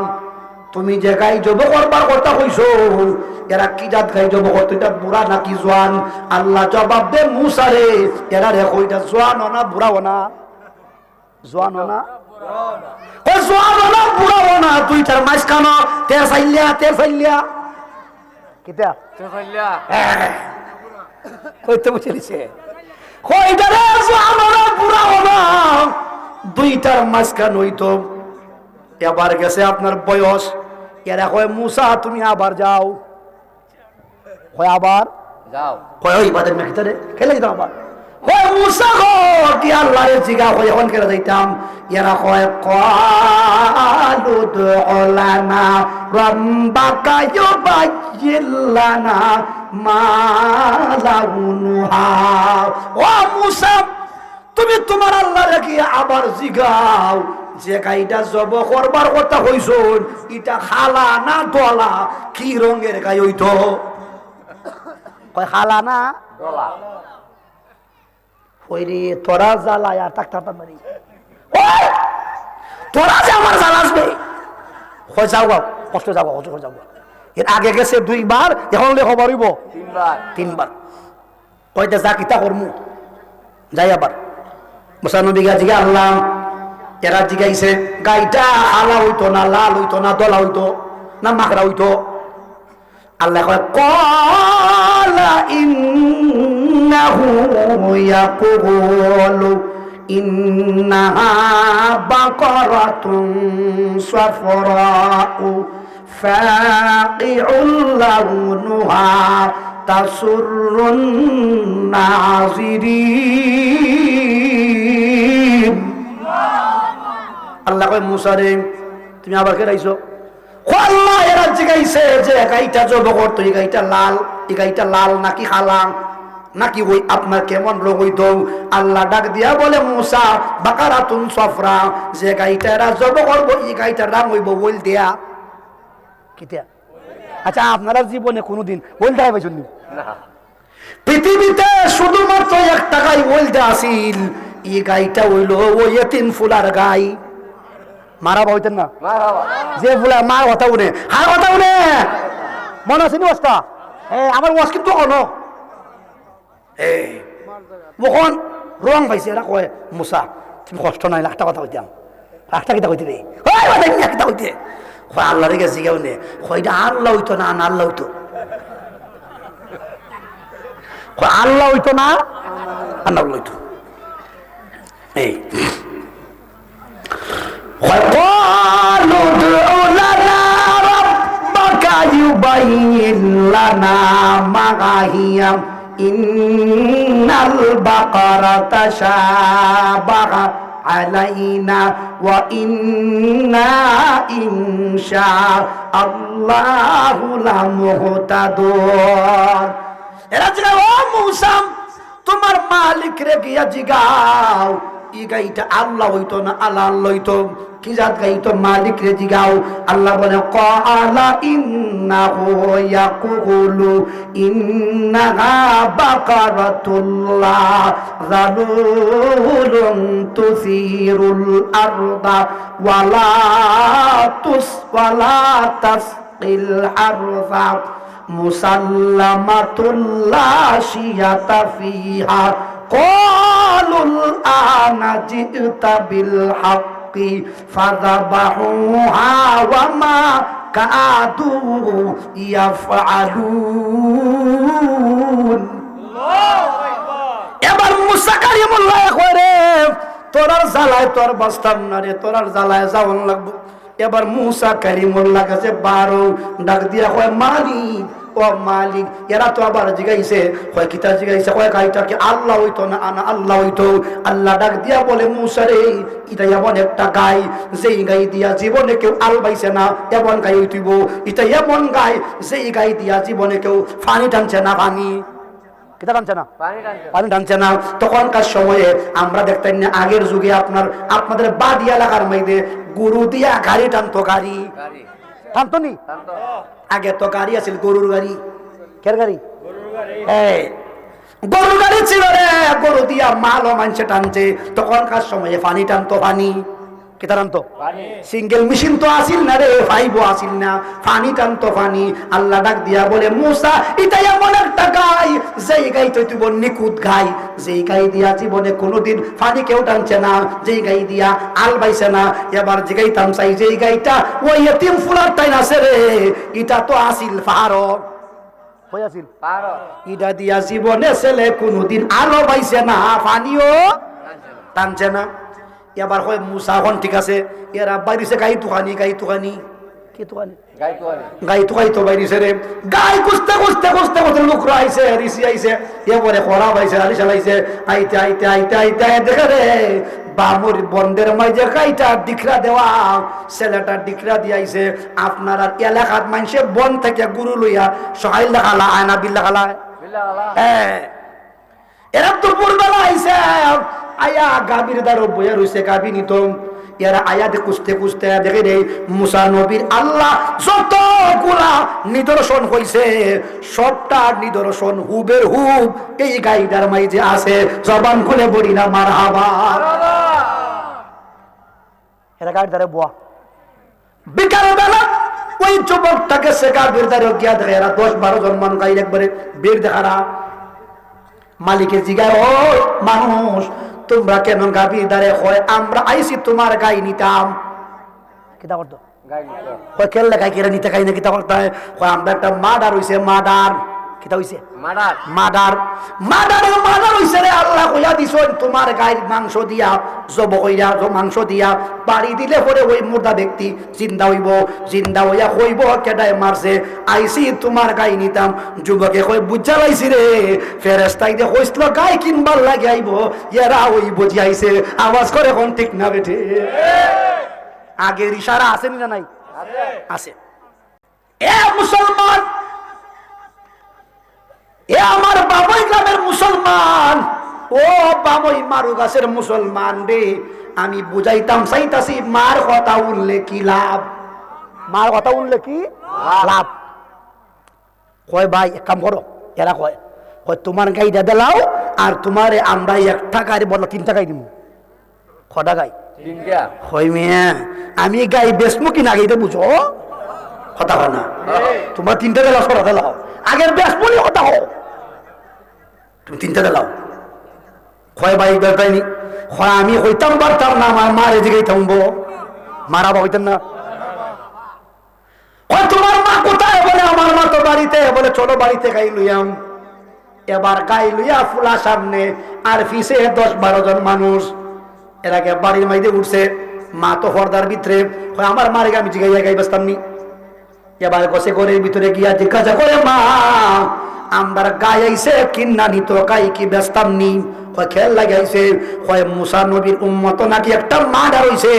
তুমি যে গাই জব করবার কথা কইছো এরা কি জাত গাই জব করতো, এটা বুড়া নাকি জোয়ান? আল্লাহ জবাব দে মুসা রে, এরা রে কইটা জোয়ান না বুড়া না? জোয়ান না ও জোয়ান না বুড়া না? দুইটার মাঝখানো তের চাইলিয়া কিতা তের চাইলিয়া কইতে বুঝিছে কইটা রে জোয়ান না বুড়া না? দুইটার মাঝখান হইতো। এবার গেছে আপনার বয়স, এরা কয় মুসা তুমি আবার যাও, কয় আবার যাও, কয় ওই বাদের মেখেতারে খেলে দিতাম আবার, কয় মুসা গো কি আল্লাহরে জিগা কয় এখন খেলে দিতাম। এরা কয় ক্বালু দুলানা রাব্বাকা ইউবাইয়িলানা মা লাউনুহা। ও মুসা তুমি তোমার আল্লাহরে কি আবার জিগাও যে গাইটা জব করবার কথা হইছ এটা খালা না দলা, কি রঙের গাই হইতো? কয় খালা না দলা। ওইরে তোরা জ্বালায় আর টাক টাক মারি, তোরা যে আমার জ্বালা আসবে, হয় যাও গা কষ্ট যাও কষ্ট করে যাও। এর আগে গেছে দুইবার, এখন খবর হইব তিনবার। কয়টা যা কিতা করমু যাই আবার মুসা নবী গা জিগা আল্লাহ, এরা জিগাইছে গাইটা আলা হইতো না লাল হইতো না দলা হইতো না মাকড়া হইতো? আল্লাহ কয় ক্বালা ইন্নাহু ইয়াকুলু ইন্নাহা বাকারাতুন সাফরাউ ফাকিউল লাউনুহা তাসুরুন নাযিরিন। আল্লাহ কয় মুসা রে তুমি আবার কেরাইছো? আল্লাহ এরা জিগাইছে যে গাইটা জব করতো এই গাইটা লাল, এই গাইটা লাল নাকি খালা নাকি ওই আপনার কেমন রোগ হইতো? আল্লাহ ডাক দিয়া বলে মুসা বাকারাতুন সফরা, যে গাইটা এরা জব করবো এই গাইটার নাম হইব ওইল দেয়া। কিতা? আচ্ছা আপনারা জীবনে কোনোদিন ওইল দেয়া পাইছেন না? পৃথিবীতে শুধুমাত্র একটা গাই ওইল দেয়া আসিল, এই গাইটা হইল ওই এতিম ফুলার গাই। মারা হইতেন না যে ফুলা মার কথা উনে হার কথা উনে মনে আছে নি অবস্থা? আমার ওয়াজ কিন্তু কোনো কখন রং পাইছে এরা কয় মুসা তুমি কষ্ট নাই একটা কথা কইতাম, একটা কিতা কইতে রে কিতা কইতে আল্লাহ রে গেছি কেউ নে কয়টা আল্লাহ হইতো না আল্লাহ হইতো, আল্লাহ হইতো না আল্লাহ হইতো। এই وقالوا ادع لنا ربك يبين لنا ما هي إن البقرة تشابه علينا وإنا إن شاء الله لمهتدون। এরা জিগাও ও মুসা তোমার মালিক রে গিয়া জিগাও ই গাইটা আল্লাহ হইতো না আল্লাহ হইতো? কি জাত গাইতো মালিক রে জিগাও। আল্লাহ বলে ক্বালা ইন্নাহু ইয়াকুলু ইন্নাহা বাকারাতুল্লাহ যালুলুন তুসিরুল আরদা ওয়ালা তাসকিল হারসা মুসাল্লামাতুল লা শিয়াতা ফিহা قالوا الآن جئت بالحق فذبحوها وما كادوا يفعلون। এবার মুসা কালিমুল্লাহ কইরে তোরার জ্বালায় তোর বাস্তাম না রে, তোরার জ্বালায় যাওন লাগবো। এবার মুসা কালিমুল্লাহ কাছে বারো ডাক দিয়া কয় মালিক ও মালিক। এরা তো আবার জিগাইছে কয় কিতা জিগাইছে কয় গাইটা কি আল্লাহ হইতো না আনা আল্লাহ হইতো? আল্লাহ ডাক দিয়া বলে মুসা রে এটা এমন একটা গাই যেই গাই দিয়া জীবনে কেউ আল পাইছে না এমন গাই হইতিব। এটা এমন গাই যেই গাই দিয়া জীবনে কেউ পানি টানছে না, পানি কিতা টানছে না, পানি টানছে না। তখনকার সময়ে আমরা দেখতেন না আগের যুগে আপনাদের বাড়ি এলাকার মধ্যে গরু দিয়া গাড়ি টানতো, গাড়ি টানতো নি? আগে তো গাড়ি আছিল গরুর গাড়ি। কের গাড়ি? গরু গাড়ি ছিল রে, গরু দিয়া মালও মানুষে টানছে। তখনকার সময়ে পানি টানতো, পানি কি টানতো? সিঙ্গেল মেশিন তো আসিল না রে, ফাইবও আসিল না, পানি টানতো পানি। আল্লাহ ডাক দিয়া বলে মুসা এটা এমন একটা গাই, যেই গাই তো তুই নিকুত গাই, যেই গাই দিয়া জীবনে কোনোদিন পানি কেউ টানছে না, যেই গাই দিয়া আল বাইছে না। এবার যে গাই টানছাই, যেই গাইটা ওই এতিম ফুলার টাইন আছে রে, এটা তো আসিল ফারো ইটা দিয়া জীবনে ছেলে কোনদিন আলো পাইছে না, পানিও টানছে না। এবার কয় মুসা এখন ঠিক আছে, এরা বাইরেছে গাই তুখানি, গাই তুখানি কি তুখানি, গাই তুখাই তো বাইরেছে রে। গাই খুঁজতে খুঁজতে খুঁজতে খুঁজতে লোকরা আইছে, ঋষি আইছে, এবারে খরা পাইছে, আলি চালাইছে। আইতে আইতে আইতে আইতে দেখে রে বামুর বন্ধের মাঝে গাইটা ডিখরা দেওয়া, ছেলেটা ডিখরা দিয়াইছে। আপনার আর এলাকাত মানুষে বন থেকে গুরু লইয়া সহায় দেখালা, আয়না বিল দেখালা। হ্যাঁ, এরা তো পূর্বেলা আইছে, আয়া গাভীর দ্বারা বইয়া রয়েছে, গাভী নিত। এরা আয়াত খুঁজতে খুঁজতে দেখে রে মুসা নবীর আল্লাহ যতগুলা নিদর্শন হইছে, সবটা নিদর্শন হুবের হুব এই গাইদার মাঝে আছে। জবান খুলে বলি না মারহাবা। এরা গাইড দ্বারা বোয়া। বিকাল বেলা ওই যুবকটাকে সে গাভীর দ্বারা গিয়া দেখে এরা 10-12 জন মানুষ গাইড একবারে বের দেখারা। মালিকের জিগায়, ও মানুষ তোমরা কেন গাভীর দ্বারে হয়? আমরা আইসি তোমার গাই নিতাম। কিতা করতো? কেলে গাই কেরা নিতে গাই না কিতা করতে হয়? আমরা একটা মার্ডার হইছে, মার্ডার কিতা হইছে, মার্ডার মার্ডার মার্ডার হইছে রে। আল্লাহ কইয়া দিছেন তোমার গায়ের মাংস দিয়া জব কইরা মাংস দিয়া বাড়ি দিলে পরে ওই মুর্দা ব্যক্তি জিন্দা হইব, জিন্দা হইয়া কইব কেডায় মারছে, আইসি তোমার গাই নিতাম। যুবকে কই বুঝা লাইছি রে, ফেরেশতাই দে কইছিল গাই কিনবার লাগে আইব, এরা ওই বুঝি আইছে। আওয়াজ করে কোন ঠিক না বেঠে? আগের ইশারা আছে না নাই? আছে। এ মুসলমান, এ আমার বাবুই গ্রামের মুসলমান, ও বাবুই মারু গাছের মুসলমান রে, আমি বুঝাইতাম চাইতাছি মার কথা উঠলে কি লাভ, মার কথা উঠলে কি লাভ। কয় ভাই এক কাম করো, এরা কয় তোমার গাইটা দেলাও আর তোমারে আমরা 1 টাকার বলো 3 টাকায় দিব। কটা গাই? 3টা। হয় মিয়া আমি গাই বেচমু কিনা আগে এটা বুঝো, কথা হয় না। তোমার 3টা দেলাও, সরা দেলাও, আগের বেচমুনি কথা হো, তুমি 3টা দেলাও। হয় ভাই বেটাইনি, হয় আমি হইতাম পারতাম না, আমার মারে দিকেই থামবো, মারাবা হইতেন না। তোমার মা কোথায়? বলে আমার মা তো বাড়িতে। বলে চলো বাড়িতে গাই লইয়াম। এবার গাই লইয়া ফুলা সামনে আর পিছে 10-12 জন মানুষ, এরাকে বাড়ির মাইতে উঠছে। মা তো হরদার ভিতরে, আমার মারে আমি জিগাইয়া গাই বাঁচতাম নি। এবার গছে ঘরের ভিতরে গিয়া জিজ্ঞাসা করে, মা আমার গাই আইছে কিন্না নিত, গাই কি বেচতাম নি? খেয়াল লাগাইছে, হয় মুসা নবীর উম্মত নাকি একটা মার্ডার হইছে,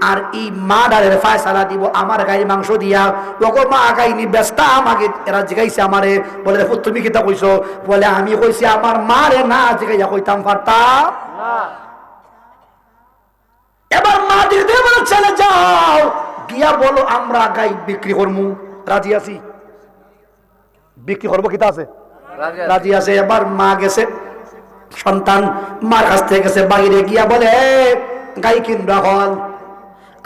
আর এই মার্ডারের ফায়সালা দিব আমার গাইর মাংস দিয়া। ওগো মা গাইনি বেচতাম আগে। এরা জিগাইছে আমারে, বলে তুমি কিতা কইছো? বলে আমি কইছি আমার মারে না জিগাইয়া কইতাম পারতাম না। এবার মা দিতে বলে চলে যাও, গিয়া বলো আমরা গাই বিক্রি করবো, রাজি আছি, বিক্রি করবো, কিতা আছে? রাজি আছে। এবার মা গেছে, সন্তান মার কাছ থেকে গেছে, বাইরে গিয়া বলে গাই কিনবা হল।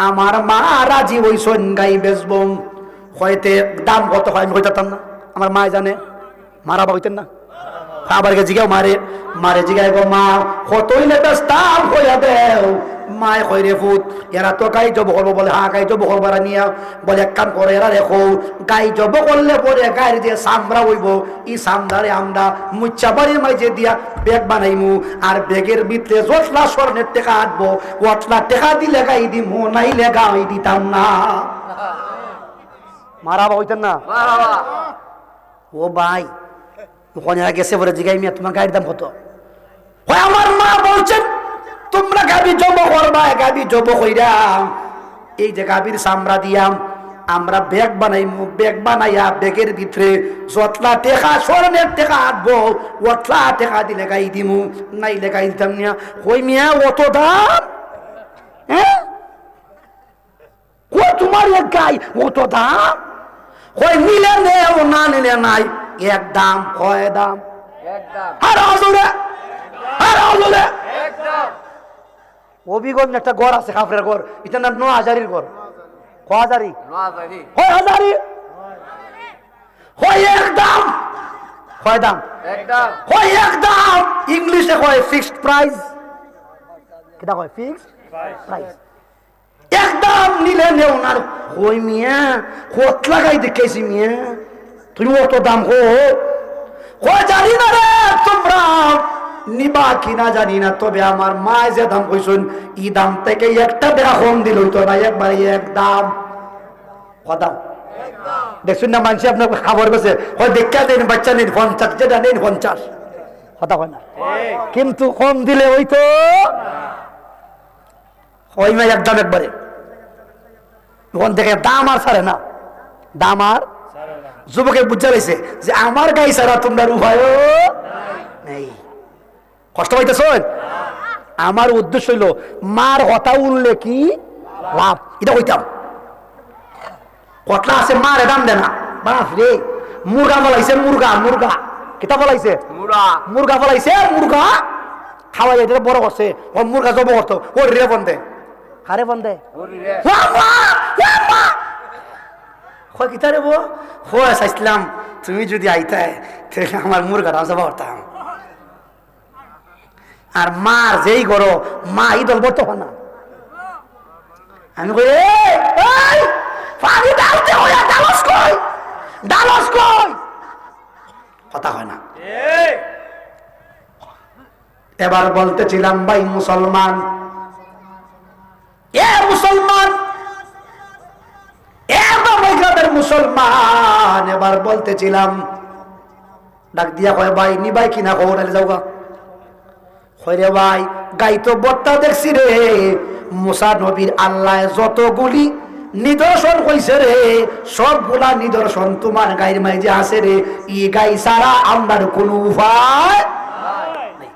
আমার মা রাজি হইছেন গাই বেচবো। হয়তে দাম কত হয় আমি হইতাম না, আমার মা জানে, মারা হইতেন না। আবার জিগাও মারে, মারে জিগাই গো মা কতই না বেচতাম হইয়া দেও। মায় কই রে ফুট এরা তো গাই জব করবো। বলে হ্যাঁ গাই জব করবার নিয়া। বলে এক কাম করে এরা দেখো, গাই জব করলে পরে গায়ের যে চামড়া হইব, ই চামড়ারে আমরা মুচ্চা বাড়ির মাঝে দিয়া ব্যাগ বানাইমু, আর ব্যাগের ভিতরে যতলা স্বর্ণের টাকা আটবো, ওটলা টাকা দিলে গাই দিমু, নাইলে গাই দিতাম না। মারাবা হইতেন না? ও ভাই ওখানে গেছে পরে জিগাই মিয়া তোমার গাড়ির দাম কত? আমার মা বলছেন তোমরা গাবি জব করবা, গাবি জব কইরা এই যে গাবির চামড়া দিয়াম আমরা ব্যাগ বানাইমু, ব্যাগ বানাইয়া ব্যাগের ভিতরে যতলা টেকা স্বর্ণের টেকা আটবো, ওটলা টেকা দিলে গাই দিমু, নাইলে গাই দিতাম না। কই মিয়া অত দাম? হ্যাঁ তোমার এক গাই অত দাম? হয় নিলে নেও, না নিলে নাই। এক দাম, কয় দাম? অভিগঞ্জ একটা গড় আছে, কাফরের গড়, এটার নাম নোয়াজারির গড়। কহাজারি হয় হাজারি হয় একদম, কয় দাম হয় একদম। ইংলিশে কয় ফিক্সড প্রাইস, কিটা কয় ফিক্সড প্রাইস। একদম নিলে নেও না হই মিয়া, কত লাগাই দেখেছি মিয়া, তুমি অত দাম জানি না রে তোমরা নিবা কিনা জানি না, তবে আমার মা যে দাম কইছেন ই দাম থেকে একটা দেখা কম দিল তো না, একবারে একদম কথা দেখুন না। মানুষ আপনার খাবার গেছে হয় দেখা দেন, বাচ্চা নেন 50, যেটা নেন 50, কথা হয় না, কিন্তু কম দিলে ওই তো ওই মা একদম একবারে ওখান থেকে দাম আর ছাড়ে না, দাম আর। যুবকে বুঝা পাইছে যে আমার গাই ছাড়া তোমরা উপায় নেই। কষ্ট পাইতেছ? আমার উদ্দেশ্য হইল মার কথা উঠলে কি লাভ, এটা কইতাম। কতলা আছে মার দাম দে না, বাপ রে মুরগা বলাইছে, মুরগা মুরগা কিতা বলাইছে, মুরগা বলাইছে, মুরগা খাওয়াই এটা বড় করছে, ও মুরগা জব করতো, ও রে বন্ধে হারে বন্ধে কিতারে বো চাইছিলাম তুমি যদি আইতাই তাহলে আমার মুরগাটা জব করতাম। আর মার যেই করো মা এই দল বর্ত না, আমি কই কথা হয় না। এবার বলতেছিলাম ভাই মুসলমান, মুসলমান মুসলমান, এবার বলতেছিলাম ডাক দিয়া কয় ভাই নি ভাই কিনা খবর যাওগা রে ভাই, গাই তো বর্তা দেখছি রে, মুসা নবীর আল্লাহ যতগুলি নিদর্শন কইছে রে, সবগুলা নিদর্শন তোমার গায়ের মাঝে আছে রে, ই গাই ছাড়া আমার কোন উপায় নেই।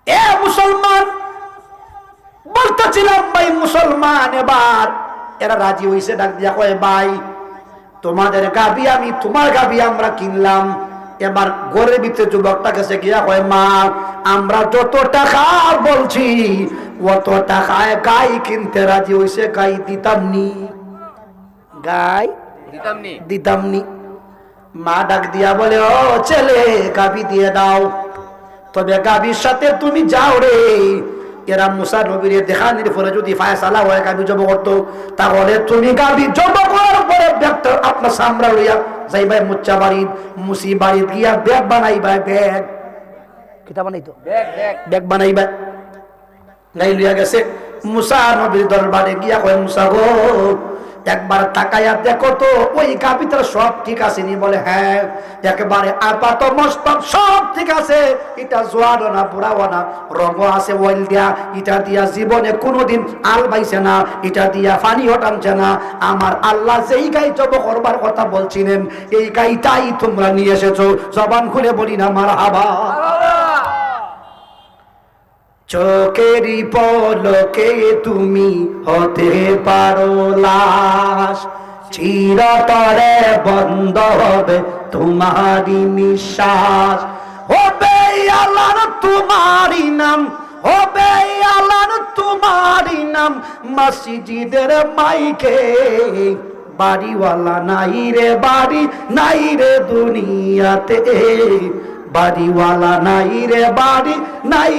এ মুসলমান বলতেছিলাম ভাই মুসলমান, এবার এরা রাজি হইছে, ডাক দিয়া কয় ভাই তোমাদের গাবি আমি তোমার গাবি আমরা কিনলাম। এবার ঘরের ভিতরে যুবকটা কাছে গিয়া কয় মা আমরা যত টাকা বলছি অত টাকায় গাই কিনতে রাজি হইছে, গাই দিতামনি, গাই দিতামনি। মা ডাক দিয়া বলে ও ছেলে গাবি দিয়ে দাও, তবে গাবির সাথে তুমি যাও রে। এরা মুসা নবীর দেখানির পরে যদি ফায়সালা হয় গাবি জব করতো, তাহলে তুমি গাবি জব করার পরে ব্যাগটা আপনার সামরা লইয়া যাইবাই মুচ্চা বাড়ি, মুসি বাড়ি গিয়া ব্যাগ বানাইবাই, ব্যাগ কিতা বানাইতো ব্যাগ বানাইবা। গাই লইয়া গেছে মুসা নবীর দরবারে গিয়া কয় মুসা গো একবার তাকাইয়া দেখো তো ওই গাবিটার সব ঠিক আছে নি? বলে হ্যাঁ একেবারে আপাত মস্তক সব ঠিক আছে, এটা জোয়ারও না বুড়াও না, রঙও আছে ওয়েল দিয়া, এটা দিয়া জীবনে কোনোদিন আল বাইছে না, এটা দিয়া পানি হটানছে না। আমার আল্লাহ যেই গাই জব করবার কথা বলছিলেন এই গাইটাই তোমরা নিয়ে এসেছো, জবান খুলে বলি না মারহাবা। চোখেরই পলকে তুমি হতে পারো লাশ, চিরতরে বন্ধ হবে তোমারই নিঃশ্বাস, হবে আল্লাহর তোমারই নাম, হবে আল্লাহর তোমারই নাম, মসজিদের মাইকে বাড়িওয়ালা নাই রে বাড়ি নাই রে দুনিয়াতে, বাড়িওয়ালা নাই রে বাড়ি নাই।